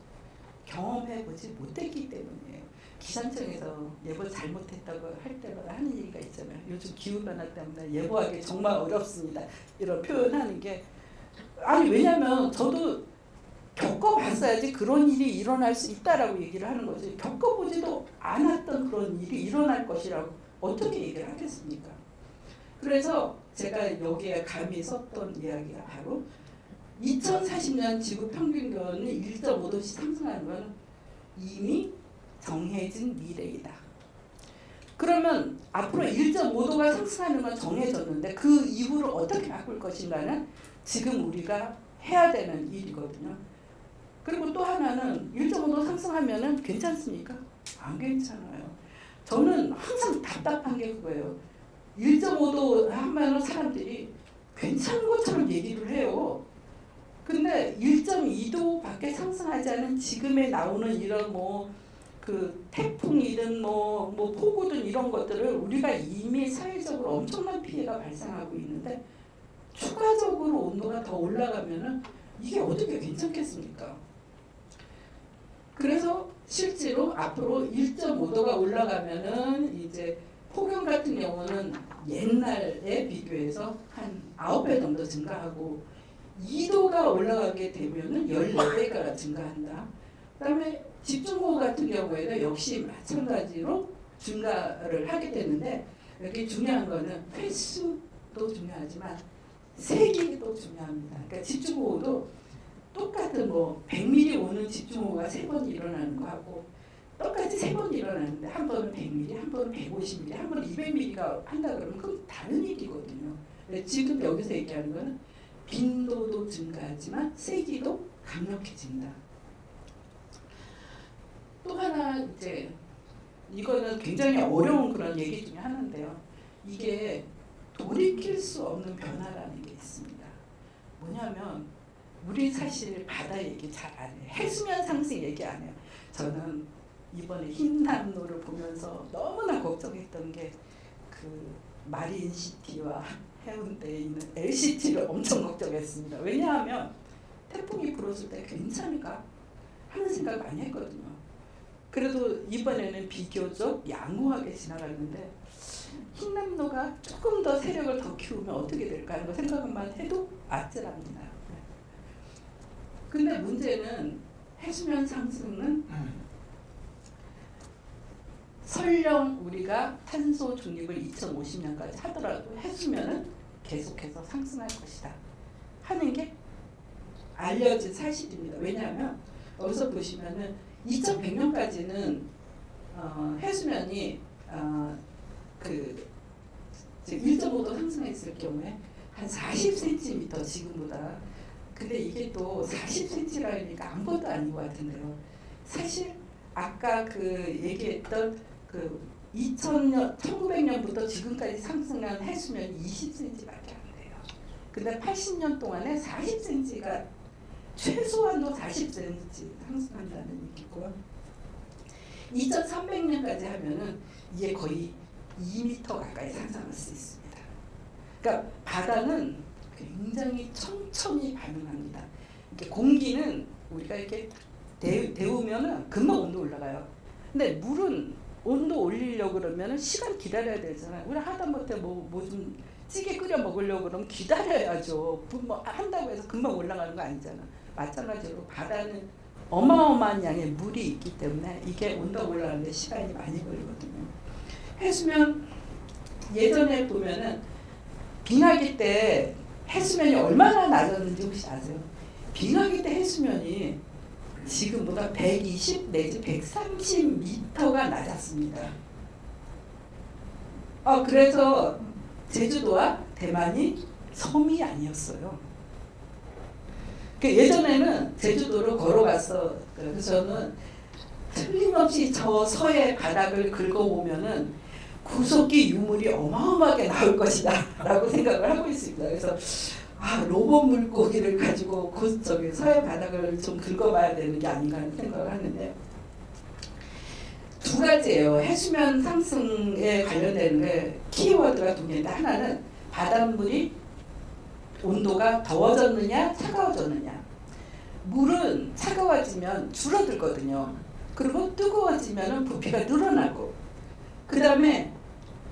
Speaker 1: 경험해보지 못했기 때문이에요. 기상청에서 예보 잘못했다고 할 때마다 하는 얘기가 있잖아요. 요즘 기후변화 때문에 예보하기 정말 어렵습니다. 이런 표현하는 게 아니 왜냐하면 저도 겪어봤어야지 그런 일이 일어날 수 있다라고 얘기를 하는 거지. 겪어보지도 않았던 그런 일이 일어날 것이라고 어떻게 얘기를 하겠습니까? 그래서 제가 여기에 감히 썼던 이야기가 바로 2040년 지구 평균 기온이 1.5도씩 상승하는 건 이미 정해진 미래이다. 그러면 앞으로 1.5도가 상승하는 건 정해졌는데 그 이후를 어떻게 바꿀 것인가는 지금 우리가 해야 되는 일이거든요. 그리고 또 하나는 1.5도 상승하면은 괜찮습니까? 안 괜찮아요. 저는 항상 답답한 게 그거예요. 1.5도 하면은 사람들이 괜찮은 것처럼 얘기를 해요. 근데 1.2도밖에 상승하지 않은 지금에 나오는 이런 그 태풍이든 폭우든 이런 것들을 우리가 이미 사회적으로 엄청난 피해가 발생하고 있는데 추가적으로 온도가 더 올라가면은 이게 어떻게 괜찮겠습니까? 그래서 실제로 앞으로 1.5도가 올라가면은 이제 폭염 같은 경우는 옛날에 비교해서 한 9배 정도 증가하고 2도가 올라가게 되면은 14배가 증가한다. 그다음에 집중호우 같은 경우에는 역시 마찬가지로 증가를 하게 되는데 여기 중요한 거는 횟수도 중요하지만 세기도 중요합니다. 그러니까 집중호우도 똑같은 뭐 100mm 오는 집중호우가 3번 일어나는 거하고 똑같이 3번 일어나는데 한 번은 100mm, 한 번은 150mm, 한 번은 200mm가 한다 그러면 그건 다른 얘기거든요. 지금 여기서 얘기하는 거는 빈도도 증가하지만 세기도 강력해진다. 또 하나 이제 이거는 굉장히 어려운 그런 얘기 중에 하나인데요. 이게 돌이킬 수 없는 변화라는 게 있습니다. 뭐냐면 우리 사실 바다 얘기 잘 안 해요. 해수면 상승 얘기 안 해요. 저는 이번에 흰남노를 보면서 너무나 걱정했던 게 그 마린시티와 해운대에 있는 LCT를 엄청 걱정했습니다. 왜냐하면 태풍이 불었을 때 괜찮을까 하는 생각 많이 했거든요. 그래도 이번에는 비교적 양호하게 지나갔는데 흰남노가 조금 더 세력을 더 키우면 어떻게 될까 하는 거 생각만 해도 아찔합니다. 근데 문제는 해수면 상승은 설령 우리가 탄소 중립을 2050년까지 하더라도 해수면은 계속해서 상승할 것이다 하는 게 알려진 사실입니다. 왜냐하면 여기서 보시면은 2100년까지는 해수면이 그 1.5도 상승했을 경우에 한 40cm 지금보다. 근데 이게 또 40cm라니까 아무것도 아닌 것 같은데요. 사실 아까 그 얘기했던 그 1900년부터 지금까지 상승한 해수면이 20cm밖에 안 돼요. 근데 80년 동안에 40cm가 최소한도 40cm 상승한다는 얘기고 2300년까지 하면은 이게 거의 2m 가까이 상승할 수 있습니다. 그러니까 바다는 굉장히 천천히 반응합니다. 이렇게 공기는 우리가 이렇게 데우면은 금방 온도 올라가요. 근데 물은 온도 올리려고 그러면은 시간 기다려야 되잖아요. 우리 하다못해 뭐 좀 찌개 끓여 먹으려고 그러면 기다려야죠. 뭐 한다고 해서 금방 올라가는 거 아니잖아. 마찬가지로 바다는 어마어마한 양의 물이 있기 때문에 이게 온도가 올라가는데 시간이 많이 걸리거든요. 해수면 예전에 보면은 빙하기 때 해수면이 얼마나 낮았는지 혹시 아세요? 빙하기 때 해수면이 지금보다 120 내지 130m가 낮았습니다. 그래서 제주도와 대만이 섬이 아니었어요. 예전에는 제주도로 걸어갔어. 그래서 저는 틀림없이 저 서해 바닥을 긁어보면은 구석기 유물이 어마어마하게 나올 것이다 라고 생각을 하고 있습니다. 그래서 로봇 물고기를 가지고 서해 바닥을 좀 긁어봐야 되는 게 아닌가 하는 생각을 하는데 두 가지예요. 해수면 상승에 관련되는 게 키워드가 두 개인데 하나는 바닷물이 온도가 더워졌느냐 차가워졌느냐. 물은 차가워지면 줄어들거든요. 그리고 뜨거워지면 부피가 늘어나고 그 다음에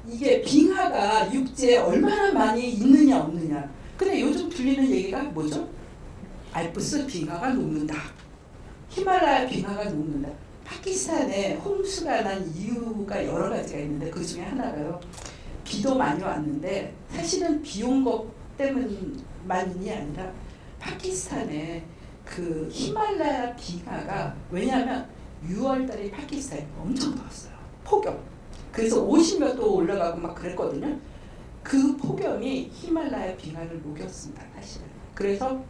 Speaker 1: 이게 빙하가 육지에 얼마나 많이 있느냐 없느냐. 근데 요즘 들리는 얘기가 뭐죠? 알프스 빙하가 녹는다. 히말라야 빙하가 녹는다. 파키스탄에 홍수가 난 이유가 여러 가지가 있는데 그 중에 하나가요. 비도 많이 왔는데 사실은 비 온 것 때문만이 아니라 파키스탄에 그 히말라야 빙하가 왜냐하면 6월달에 파키스탄이 엄청 더웠어요. 폭염. 그래서 50몇 도 올라가고 막 그랬거든요. 그 폭염이 히말라야 빙하를 녹였습니다. 사실은. 그래서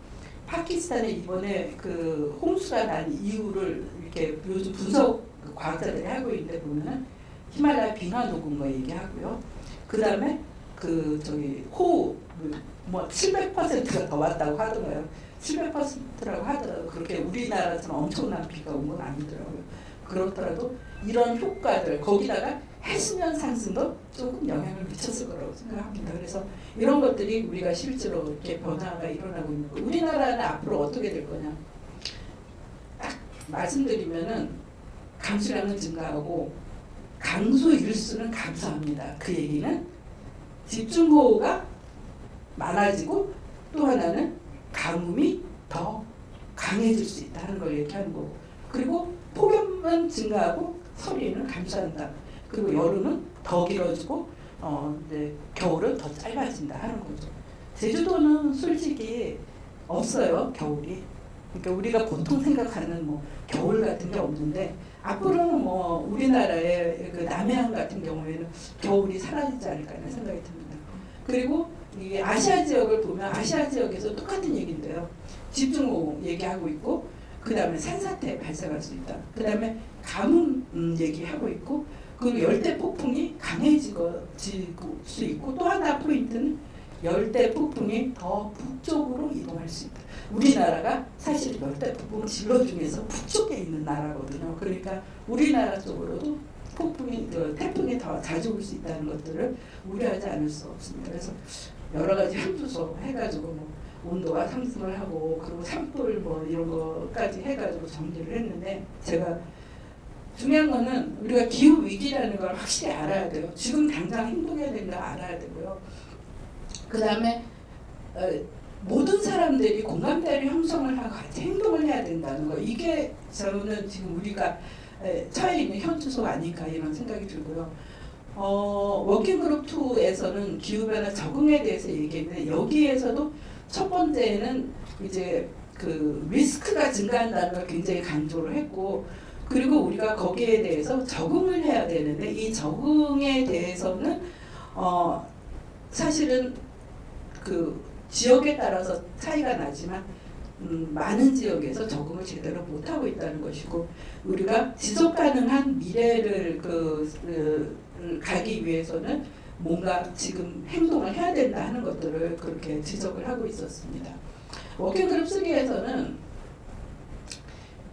Speaker 1: 파키스탄에 이번에 그 홍수가 난 이유를 이렇게 요즘 분석 과학자들이 하고 있는데 보면은 히말라야 빙하 녹은 거 얘기하고요. 그 다음에 그 호우 뭐 700%가 더 왔다고 하더라고요. 700%라고 하더라도 그렇게 우리나라처럼 엄청난 비가 온 건 아니더라고요. 그렇더라도 이런 효과들 거기다가 해수면 상승도 조금 영향을 미쳤을 거라고 생각합니다. 그래서 이런 것들이 우리가 실제로 이렇게 변화가 일어나고 있는 거. 우리나라는 앞으로 어떻게 될 거냐? 딱 말씀드리면은 강수량은 증가하고 강수 일수는 감소합니다. 그 얘기는 집중호우가 많아지고 또 하나는 가뭄이 더 강해질 수 있다는 걸 얘기하는 거고 그리고 폭염 폭염은 증가하고 서리는 감소한다. 그리고 여름은 더 길어지고 이제 겨울은 더 짧아진다 하는 거죠. 제주도는 솔직히 없어요, 겨울이. 그러니까 우리가 보통 생각하는 뭐 겨울 같은 게 없는데 앞으로는 뭐 우리나라의 그 남해안 같은 경우에는 겨울이 사라지지 않을까 하는 생각이 듭니다. 그리고 이 아시아 지역을 보면 아시아 지역에서 똑같은 얘기인데요. 집중호우 얘기하고 있고, 그 다음에 산사태 발생할 수 있다. 그 다음에 가뭄 얘기하고 있고, 그리고 열대 폭풍이 강해지고 수 있고, 또 하나 포인트는 열대 폭풍이 더 북쪽으로 이동할 수 있다. 우리나라가 사실 열대 폭풍 진로 중에서 북쪽에 있는 나라거든요. 그러니까 우리나라 쪽으로도 태풍이 더 자주 올 수 있다는 것들을 우려하지 않을 수 없습니다. 그래서 여러 가지 함수소 해가지고 뭐 온도가 상승을 하고, 그리고 산불 뭐 이런 거까지 해가지고 정리를 했는데, 제가 중요한 거는 우리가 기후 위기라는 걸 확실히 알아야 돼요. 지금 당장 행동해야 된다 알아야 되고요. 그 다음에 모든 사람들이 공감대를 형성을 하고 같이 행동을 해야 된다는 거, 이게 저는 지금 우리가 처해 있는 현주소가 아닐까 이런 생각이 들고요. 워킹그룹 2에서는 기후변화 적응에 대해서 얘기했는데, 여기에서도 첫 번째는 이제 그 리스크가 증가한다는 걸 굉장히 강조를 했고, 그리고 우리가 거기에 대해서 적응을 해야 되는데, 이 적응에 대해서는 사실은 그 지역에 따라서 차이가 나지만 많은 지역에서 적응을 제대로 못하고 있다는 것이고, 우리가 지속 가능한 미래를 가기 위해서는 뭔가 지금 행동을 해야 된다 하는 것들을 그렇게 지적을 하고 있었습니다. 워킹그룹 3에서는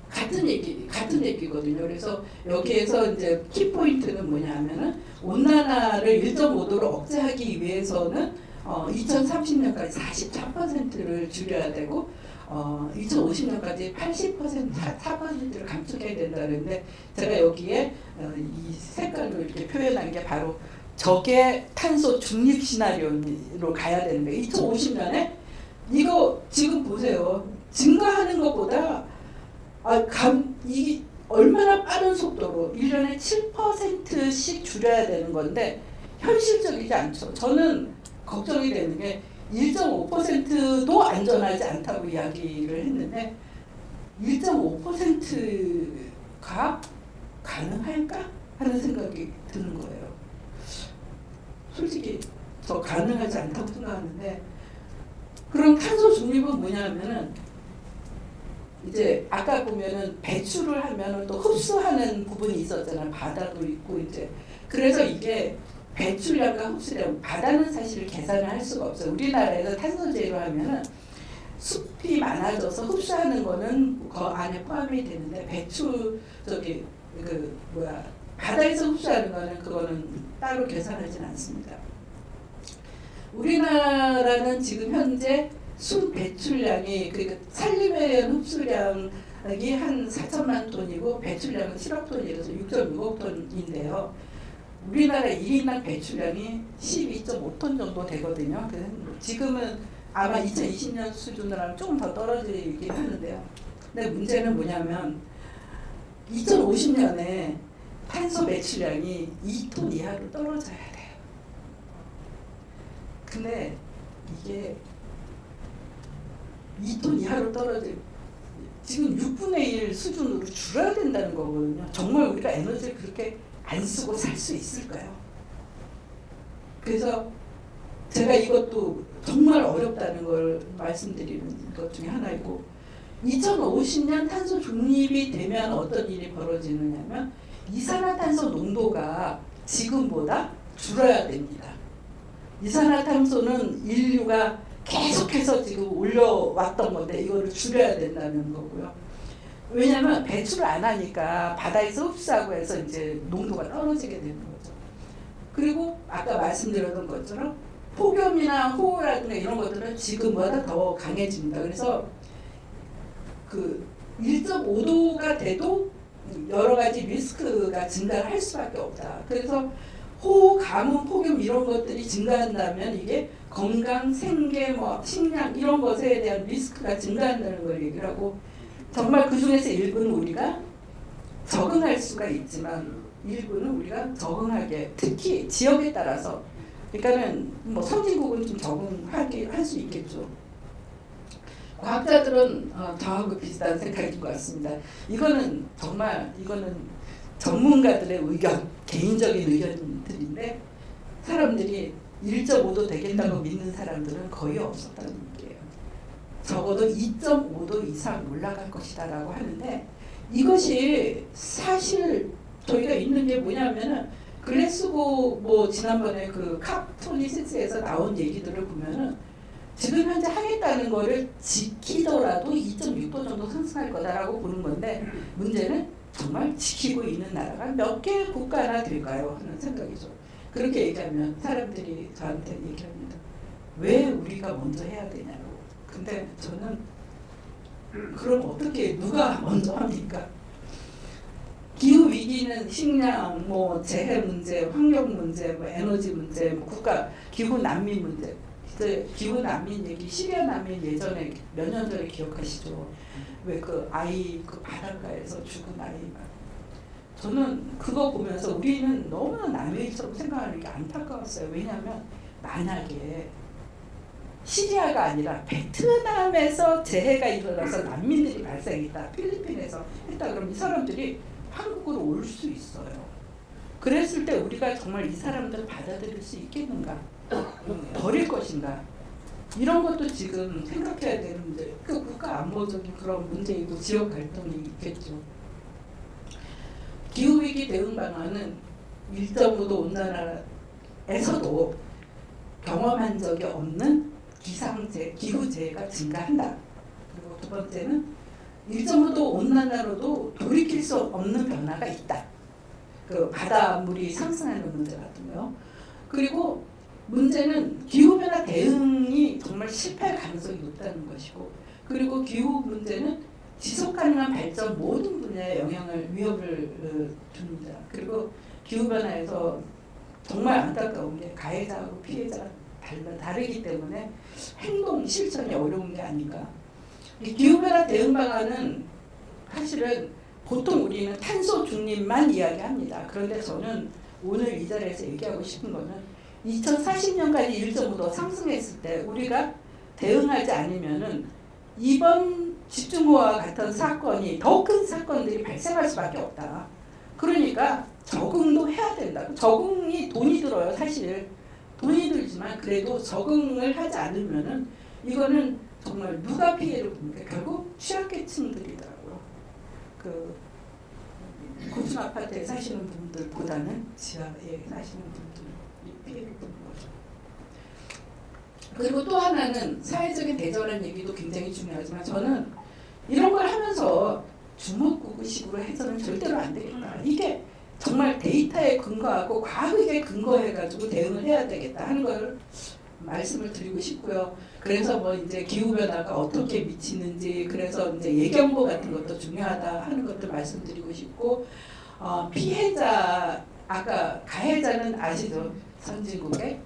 Speaker 1: 같은 얘기거든요. 그래서 여기에서 이제 키포인트는 뭐냐면은 온난화를 1.5도로 억제하기 위해서는 2030년까지 44%를 줄여야 되고 2050년까지 4%를 감축해야 된다는데, 제가 여기에 이 색깔로 이렇게 표현한 게 바로 적의 탄소 중립 시나리오로 가야 되는 거예요. 2050년에 이거 지금 보세요. 증가하는 것보다 이 얼마나 빠른 속도로 1년에 7%씩 줄여야 되는 건데 현실적이지 않죠. 저는 걱정이 되는 게 1.5%도 안전하지 않다고 이야기를 했는데 1.5%가 가능할까 하는 생각이 드는 거예요. 솔직히 저 가능하지 않다고 생각하는데, 그럼 탄소 중립은 뭐냐면은 이제 아까 보면은 배출을 하면은 또 흡수하는 부분이 있었잖아요. 바다도 있고 이제. 그래서 이게 배출량과 흡수량, 바다는 사실 계산을 할 수가 없어요. 우리나라에서 탄소 제로 하면은 숲이 많아져서 흡수하는 거는 그 안에 포함이 되는데, 바다에서 흡수하는 거는 그거는 따로 계산하지는 않습니다. 우리나라는 지금 현재 숲 배출량이, 그러니까 산림에 의한 흡수량이 한 4천만 톤이고 배출량은 7억 톤이라서 6.6억 톤인데요. 우리나라 1인당 배출량이 12.5톤 정도 되거든요. 지금은 아마 2020년 수준으로 하면 조금 더 떨어지긴 하는데요. 근데 문제는 뭐냐면 2050년에 탄소 배출량이 2톤 이하로 떨어져야 돼요. 근데 이게 2톤 이하로 지금 6분의 1 수준으로 줄여야 된다는 거거든요. 정말 우리가 에너지를 그렇게 안 쓰고 살 수 있을까요? 그래서 제가 이것도 정말 어렵다는 걸 말씀드리는 것 중에 하나이고, 2050년 탄소 중립이 되면 어떤 일이 벌어지느냐면 이산화탄소 농도가 지금보다 줄어야 됩니다. 이산화탄소는 인류가 계속해서 지금 올려왔던 건데 이거를 줄여야 된다는 거고요. 왜냐하면 배출을 안 하니까 바다에서 흡수하고 해서 이제 농도가 떨어지게 되는 거죠. 그리고 아까 말씀드렸던 것처럼 폭염이나 호우라든가 이런 것들은 지금보다 더 강해집니다. 그래서 그 1.5도가 돼도 여러 가지 리스크가 증가를 할 수밖에 없다. 그래서 호우, 가뭄, 폭염 이런 것들이 증가한다면 이게 건강, 생계, 식량 이런 것에 대한 리스크가 증가한다는 걸 얘기를 하고, 정말 그 중에서 일부는 우리가 적응할 수가 있지만 일부는 우리가 적응하게, 특히 지역에 따라서, 그러니까는 뭐 선진국은 좀 적응하게 할 수 있겠죠. 과학자들은 저하고 비슷한 생각인 것 같습니다. 이거는 전문가들의 의견, 개인적인 의견들인데 사람들이 1.5도 되겠다고 믿는 사람들은 거의 없었다는 얘기예요. 적어도 2.5도 이상 올라갈 것이다라고 하는데 이것이 사실 저희가 있는 게 뭐냐면은 글래스고 뭐 지난번에 그 캅26에서 나온 얘기들을 보면은 지금 현재 하겠다는 거를 지키더라도 2.6도 정도 상승할 거다라고 보는 건데 문제는 정말 지키고 있는 나라가 몇 개의 국가나 될까요? 하는 생각이죠. 그렇게 얘기하면 사람들이 저한테 얘기합니다. 왜 우리가 먼저 해야 되냐고. 근데 저는 그럼 어떻게 누가 먼저 합니까? 기후 위기는 식량, 뭐 재해 문제, 환경 문제, 뭐 에너지 문제, 뭐 국가 기후 난민 문제. 기후 난민 얘기, 시리아 난민 예전에 몇 년 전에 기억하시죠? 왜 그 아이 그 바닷가에서 죽은 아이 말. 저는 그거 보면서 우리는 너무나 남의 일처럼 생각하는 게 안타까웠어요. 왜냐하면 만약에 시리아가 아니라 베트남에서 재해가 일어나서 난민들이 발생했다, 필리핀에서 했다 그러면 이 사람들이 한국으로 올 수 있어요. 그랬을 때 우리가 정말 이 사람들을 받아들일 수 있겠는가? 버릴 것인가? 이런 것도 지금 생각해야 되는데 그 국가 안보적인 그런 문제이고 지역 갈등이 있겠죠. 기후위기 대응 방안은 1.5도 온난화에서도 경험한 적이 없는 기후재해가 증가한다. 그리고 두 번째는 1.5도 온난화로도 돌이킬 수 없는 변화가 있다. 그 바닷물이 상승하는 문제 같은 거요. 그리고 문제는 기후변화 대응이 정말 실패할 가능성이 높다는 것이고, 그리고 기후 문제는 지속가능한 발전 모든 분야에 위협을 줍니다. 그리고 기후변화에서 정말 안타까운 게 가해자하고 피해자가 다르기 때문에 행동 실천이 어려운 게 아닌가. 기후변화 대응 방안은 사실은 보통 우리는 탄소 중립만 이야기합니다. 그런데 저는 오늘 이 자리에서 얘기하고 싶은 거는 2040년까지 1.5도 상승했을 때 우리가 대응하지 않으면은 이번 집중호우와 같은 사건이 더 큰 사건들이 발생할 수밖에 없다. 그러니까 적응도 해야 된다. 적응이 돈이 들어요. 사실 돈이 들지만 그래도 적응을 하지 않으면은 이거는 정말 누가 피해를 봅니까? 결국 취약계층들이더라고요. 그 고층 아파트에 사시는 분들보다는 지하에 사시는 분들이 피해를 보는 거죠. 그리고 또 하나는 사회적인 대전환 얘기도 굉장히 중요하지만 저는 이런 걸 하면서 주먹구구식으로 해서는 절대로 안 되겠다. 이게 정말 데이터에 근거하고 과학에 근거해가지고 대응을 해야 되겠다 하는 걸 말씀을 드리고 싶고요. 그래서 뭐 이제 기후변화가 어떻게 미치는지, 그래서 이제 예경보 같은 것도 중요하다 하는 것도 말씀드리고 싶고, 피해자, 아까 가해자는 아시죠? 선진국에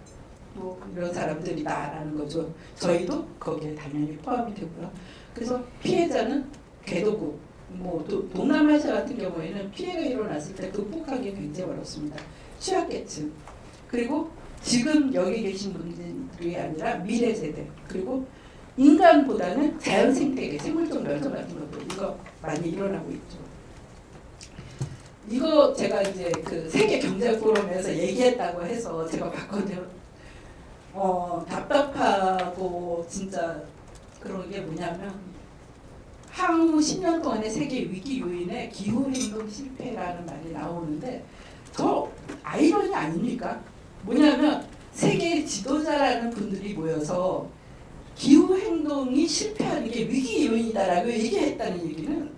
Speaker 1: 뭐 이런 사람들이다라는 거죠. 저희도 거기에 당연히 포함이 되고요. 그래서 피해자는 개도국, 뭐 동남아시아 같은 경우에는 피해가 일어났을 때 극복하기 굉장히 어렵습니다. 취약계층, 그리고 지금 여기 계신 분들이 아니라 미래 세대, 그리고 인간보다는 자연생태계, 생물종 멸종 같은 것도 이거 많이 일어나고 있죠. 이거 제가 이제 그 세계 경제 포럼에서 얘기했다고 해서 제가 봤거든요. 답답하고 진짜 그런 게 뭐냐면 향후 10년 동안의 세계 위기 요인에 기후행동 실패라는 말이 나오는데 더 아이러니 아닙니까? 뭐냐면 세계 지도자라는 분들이 모여서 기후행동이 실패하는 게 위기 요인이다라고 얘기했다는 얘기는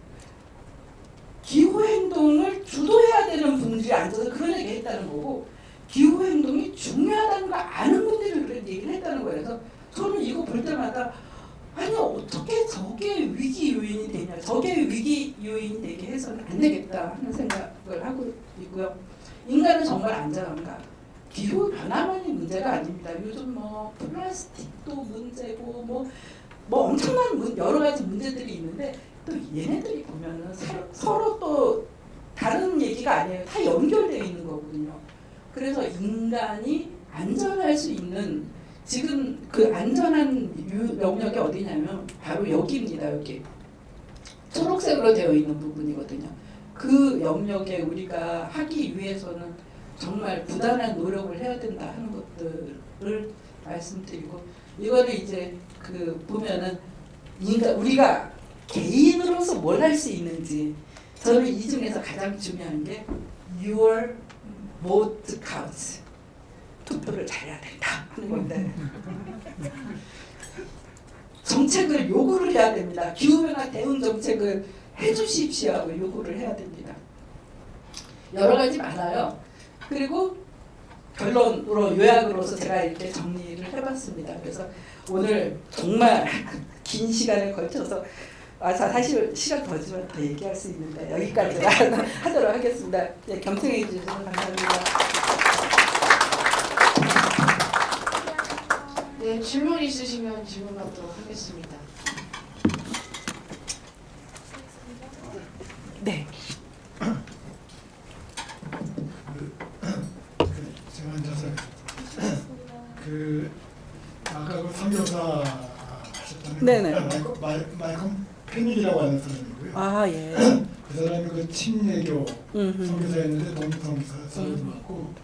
Speaker 1: 기후행동을 주도해야 되는 분들이 앉아서 그런 얘기 했다는 거고, 기후행동이 중요하다는 걸 아는 분들이 그런 얘기를 했다는 거예요. 그래서 저는 이거 볼 때마다 아니 어떻게 저게 위기 요인이 되냐, 저게 위기 요인이 되게 해서는 안 되겠다 하는 생각을 하고 있고요. 인간은 정말 안전한가? 기후 변화만이 문제가 아닙니다. 요즘 뭐 플라스틱도 문제고 뭐 엄청난 여러 가지 문제들이 있는데 또 얘네들이 보면은 서로 또 다른 얘기가 아니에요. 다 연결되어 있는 거거든요. 그래서 인간이 안전할 수 있는 지금 그 안전한 영역이 어디냐면 바로 여기입니다. 여기 초록색으로 되어 있는 부분이거든요. 그 영역에 우리가 하기 위해서는 정말 부단한 노력을 해야 된다 하는 것들을 말씀드리고, 이거는 이제 그 보면은 인간 우리가 개인으로서 뭘 할 수 있는지, 저는 이 중에서 가장 중요한 게 your vote counts, 투표를 잘해야 된다 하는 건데 정책을 요구를 해야 됩니다. 기후변화 대응 정책을 해주십시오 하고 요구를 해야 됩니다. 여러 가지 많아요. 그리고 결론으로 요약으로서 제가 이렇게 정리를 해봤습니다. 그래서 오늘 정말 긴 시간을 걸쳐서 사실 시간 더 주면 더 얘기할 수 있는데 여기까지 하도록 하겠습니다. 네, 경청해 주셔서 감사합니다.
Speaker 2: 네, 질문 있으시면 질문 받도록 하겠습니다.
Speaker 1: 네.
Speaker 3: 제가 앉아서 아까 그 선교사 하셨다는
Speaker 1: 네네.
Speaker 3: 마이클 페닉이라고 하는 사람이고요.
Speaker 1: 아 예.
Speaker 3: 그 사람이 그 침례교 선교사였는데 동성사를 들어왔고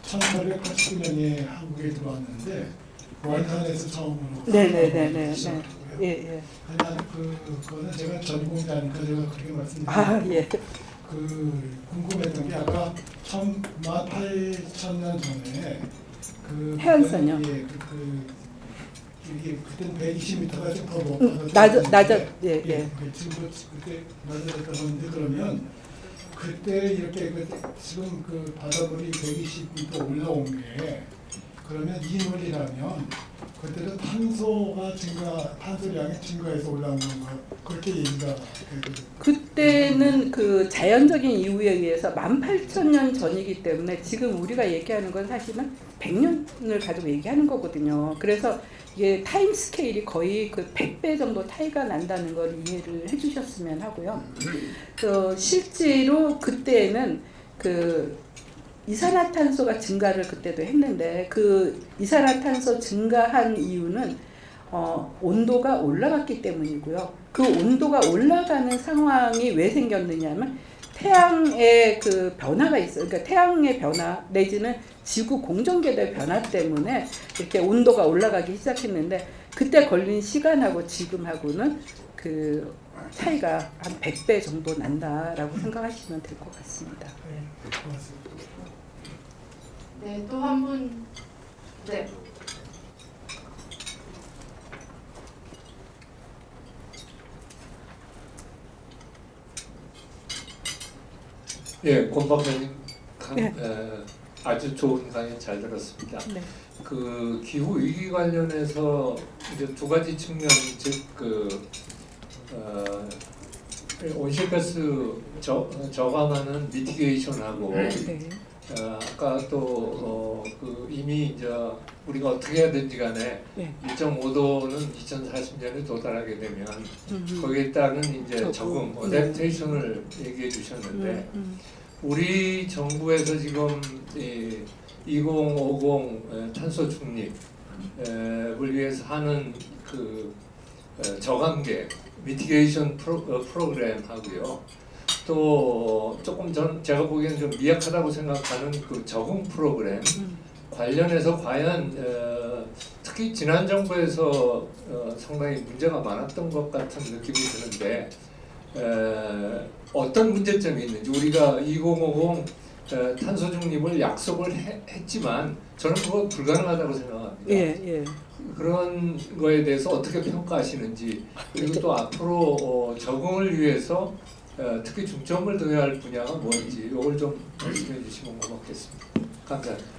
Speaker 3: 1889년에 한국에 들어왔는데 월탄에서 처음으로
Speaker 1: 네네네네.
Speaker 3: 시작하고요.
Speaker 1: 예.
Speaker 3: 하여간 그거는 제가 전공자니까 제가 그렇게 말씀드리고
Speaker 1: 아 예.
Speaker 3: 궁금했던 게 아까 18,000년 전에
Speaker 1: 해안선요.
Speaker 3: 예, 이게 그때는 120m가 좀 더 높아서
Speaker 1: 낮아 예.
Speaker 3: 지금도 그때 낮아졌다는데 그러면 그때 이렇게 지금 그 바닷물이 120m 올라온 게 그러면 이 논리라면 그때도 탄소량이 증가해서 올라온 건가 그렇게 얘기가
Speaker 1: 그때는 그 자연적인 이유에 의해서 18,000년 전이기 때문에 지금 우리가 얘기하는 건 사실은 100년을 가지고 얘기하는 거거든요. 그래서 이게 타임 스케일이 거의 그 100배 정도 차이가 난다는 걸 이해를 해주셨으면 하고요. 실제로 그때는 그 이산화탄소가 증가를 그때도 했는데 그 이산화탄소 증가한 이유는 온도가 올라갔기 때문이고요. 그 온도가 올라가는 상황이 왜 생겼느냐면 태양의 그 변화가 있어요. 그러니까 태양의 변화 내지는 지구 공전궤도의 변화 때문에 이렇게 온도가 올라가기 시작했는데 그때 걸린 시간하고 지금하고는 그 차이가 한 100배 정도 난다라고 생각하시면 될 것 같습니다.
Speaker 3: 고맙습니다.
Speaker 2: 네, 또 한 분. 네.
Speaker 4: 예, 권 박사님
Speaker 1: 네.
Speaker 4: 아주 좋은 강의 잘 들었습니다.
Speaker 1: 네.
Speaker 4: 그 기후 위기 관련해서 이제 두 가지 측면, 즉 온실가스 저감하는 미티게이션하고
Speaker 1: 네.
Speaker 4: 아까 또 이미 이제 우리가 어떻게 하든지 간에
Speaker 1: 네.
Speaker 4: 1.5도는 2040년에 도달하게 되면 거기에 따른 이제 적응, 어댑테이션을 얘기해 주셨는데 우리 정부에서 지금 2050 탄소 중립을 위해서 하는 그 저감계 미티게이션 프로그램 하고요. 또 조금 제가 보기에는 좀 미약하다고 생각하는 그 적응 프로그램 관련해서 과연 특히 지난 정부에서 상당히 문제가 많았던 것 같은 느낌이 드는데 어떤 문제점이 있는지, 우리가 2050 탄소 중립을 약속을 했지만 저는 그거 불가능하다고 생각합니다.
Speaker 1: 예.
Speaker 4: 그런 거에 대해서 어떻게 평가하시는지, 그리고 또 앞으로 적응을 위해서 특히 중점을 둬야 할 분야가 뭔지 이걸 좀 말씀해 주시면 고맙겠습니다. 감사합니다.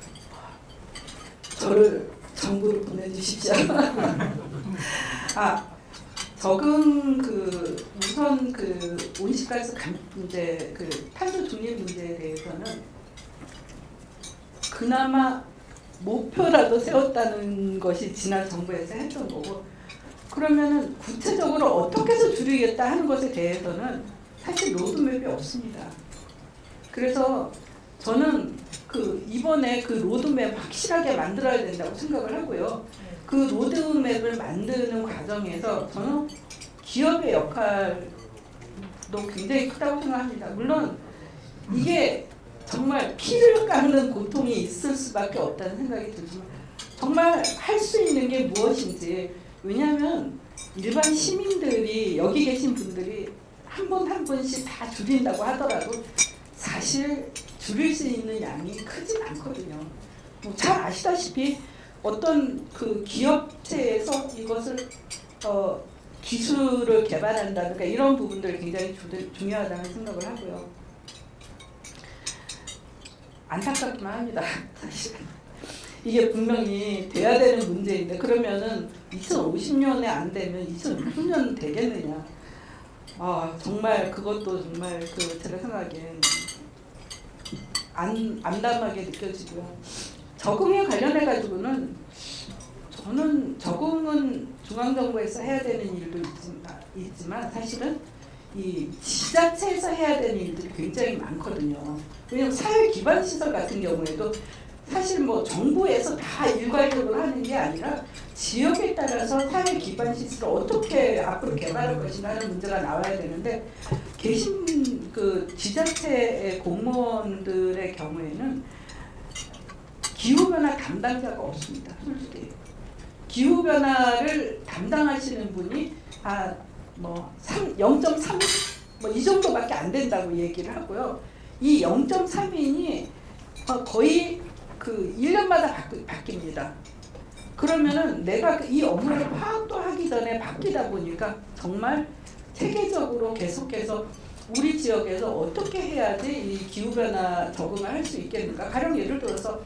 Speaker 1: 저를 정부로 보내주십시오. 적응 우선 온실가스 문제, 탄소 중립 문제에 대해서는 그나마 목표라도 세웠다는 것이 지난 정부에서 했던 거고, 그러면은 구체적으로 어떻게 해서 줄이겠다 하는 것에 대해서는 사실 로드맵이 없습니다. 그래서 저는 그 이번에 그 로드맵 확실하게 만들어야 된다고 생각을 하고요. 그 로드맵을 만드는 과정에서 저는 기업의 역할도 굉장히 크다고 생각합니다. 물론 이게 정말 피를 깎는 고통이 있을 수밖에 없다는 생각이 들지만 정말 할 수 있는 게 무엇인지, 왜냐하면 일반 시민들이 여기 계신 분들이 한 분 한 분씩 다 줄인다고 하더라도 사실 줄일 수 있는 양이 크진 않거든요. 뭐 잘 아시다시피 어떤 그 기업체에서 이것을 기술을 개발한다든가 이런 부분들이 굉장히 중요하다는 생각을 하고요. 안타깝기만 합니다. 사실 이게 분명히 돼야 되는 문제인데 그러면은 2050년에 안 되면 2060년 되겠느냐. 정말 그것도 정말 그 제가 생각하기엔 암담하게 느껴지고요. 적응에 관련해 가지고는 저는 적응은 중앙정부에서 해야 되는 일도 있지만 사실은 이 지자체에서 해야 되는 일들이 굉장히 많거든요. 왜냐하면 사회 기반 시설 같은 경우에도 사실 뭐 정부에서 다 일괄적으로 하는 게 아니라 지역에 따라서 사회 기반 시설을 어떻게 앞으로 개발할 것이냐 하는 문제가 나와야 되는데 계신 그 지자체의 공무원들의 경우에는 기후변화 담당자가 없습니다. 솔직히 기후변화를 담당하시는 분이 0.3 뭐 이 정도밖에 안 된다고 얘기를 하고요. 이 0.3인이 거의 그 1년마다 바뀝니다. 그러면은 내가 이 업무를 파악도 하기 전에 바뀌다 보니까 정말 체계적으로 계속해서 우리 지역에서 어떻게 해야지 이 기후변화 적응을 할 수 있겠는가. 가령 예를 들어서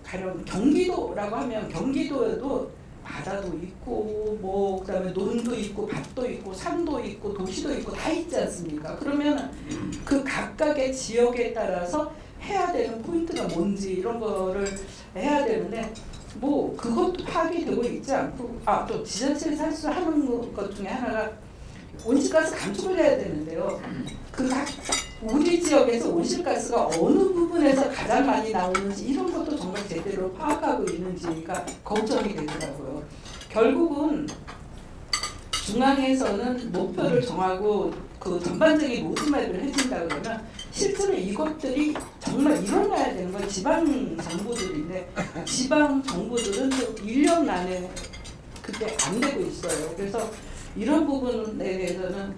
Speaker 1: 가령 경기도라고 하면 경기도에도 바다도 있고 그다음에 논도 있고 밭도 있고 산도 있고 도시도 있고 다 있지 않습니까? 그러면 그 각각의 지역에 따라서 해야 되는 포인트가 뭔지 이런 거를 해야 되는데 그것도 파악이 되고 있지 않고 또 지자체에서 할 수 하는 것 중에 하나가 온실가스 감축을 해야 되는데요. 우리 지역에서 온실가스가 어느 부분에서 가장 많이 나오는지 이런 것도 정말 제대로 파악하고 있는지가 걱정이 되더라고요. 결국은 중앙에서는 목표를 정하고 그 전반적인 로드맵을 해준다 그러면 실제로 이것들이 정말 일어나야 되는 건 지방 정부들인데 지방 정부들은 또 1년 안에 그게 안 되고 있어요. 그래서 이런 부분에 대해서는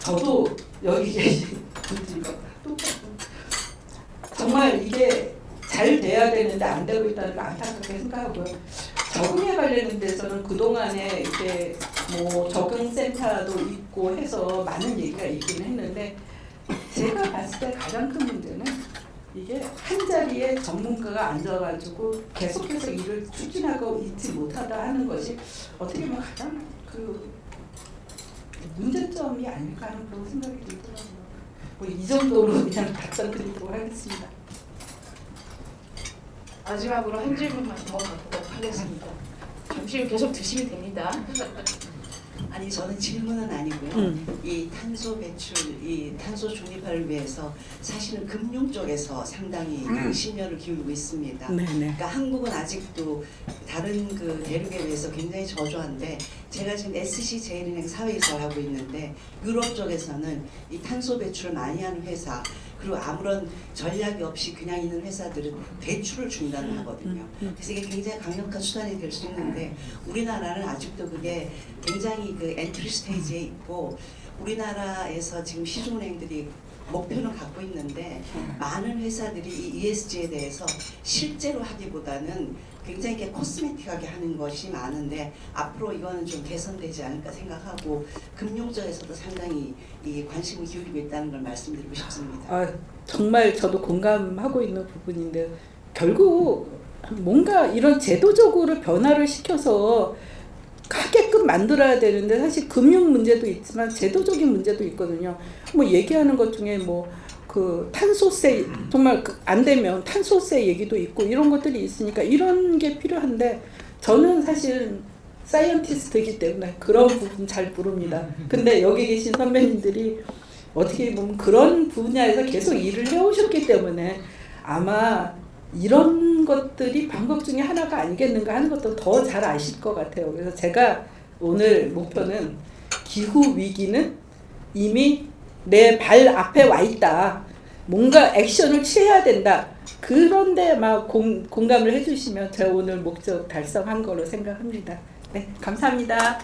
Speaker 1: 저도 여기 계신 분들과 똑같고 정말 이게 잘 돼야 되는데 안 되고 있다는 걸 안타깝게 생각하고요. 적응에 관련된 데서는 그동안에 이렇게 적응센터도 있고 해서 많은 얘기가 있긴 했는데 제가 봤을 때 가장 큰 문제는 이게 한 자리에 전문가가 앉아가지고 계속해서 일을 추진하고 있지 못하다 하는 것이 어떻게 보면 가장 그 문제점이 아닐까 하는 그런 생각이 들더라고요. 이 정도로 그냥 답변 드리도록 하겠습니다.
Speaker 2: 마지막으로 한 질문만 더 받도록 하겠습니다. 잠시 계속 드시면 됩니다.
Speaker 5: 아니 저는 질문은 아니고요. 이 탄소 배출, 이 탄소 중립화를 위해서 사실은 금융 쪽에서 상당히 심혈을 기울이고 있습니다. 그러니까 한국은 아직도 다른 그 대륙에 비해서 굉장히 저조한데 제가 지금 SC제일은행 사회이사를 하고 있는데 유럽 쪽에서는 이 탄소 배출을 많이 하는 회사 그리고 아무런 전략이 없이 그냥 있는 회사들은 대출을 중단을 하거든요. 그래서 이게 굉장히 강력한 수단이 될 수 있는데 우리나라는 아직도 그게 굉장히 그 엔트리 스테이지에 있고 우리나라에서 지금 시중은행들이 목표는 갖고 있는데 많은 회사들이 이 ESG에 대해서 실제로 하기보다는 굉장히 이렇게 코스메틱하게 하는 것이 많은데 앞으로 이거는 좀 개선되지 않을까 생각하고 금융적에서도 상당히 이 관심을 기울이고 있다는 걸 말씀드리고 싶습니다.
Speaker 1: 정말 저도 공감하고 있는 부분인데 결국 뭔가 이런 제도적으로 변화를 시켜서 하게끔 만들어야 되는데 사실 금융 문제도 있지만 제도적인 문제도 있거든요. 얘기하는 것 중에 그 탄소세 정말 안 되면 탄소세 얘기도 있고 이런 것들이 있으니까 이런 게 필요한데 저는 사실 사이언티스트이기 때문에 그런 부분 잘 모릅니다. 근데 여기 계신 선배님들이 어떻게 보면 그런 분야에서 계속 일을 해오셨기 때문에 아마 이런 것들이 방법 중에 하나가 아니겠는가 하는 것도 더 잘 아실 것 같아요. 그래서 제가 오늘 목표는 기후 위기는 이미 내 발 앞에 와 있다. 뭔가 액션을 취해야 된다. 그런데 막 공감을 해주시면 제가 오늘 목적 달성한 걸로 생각합니다. 네, 감사합니다.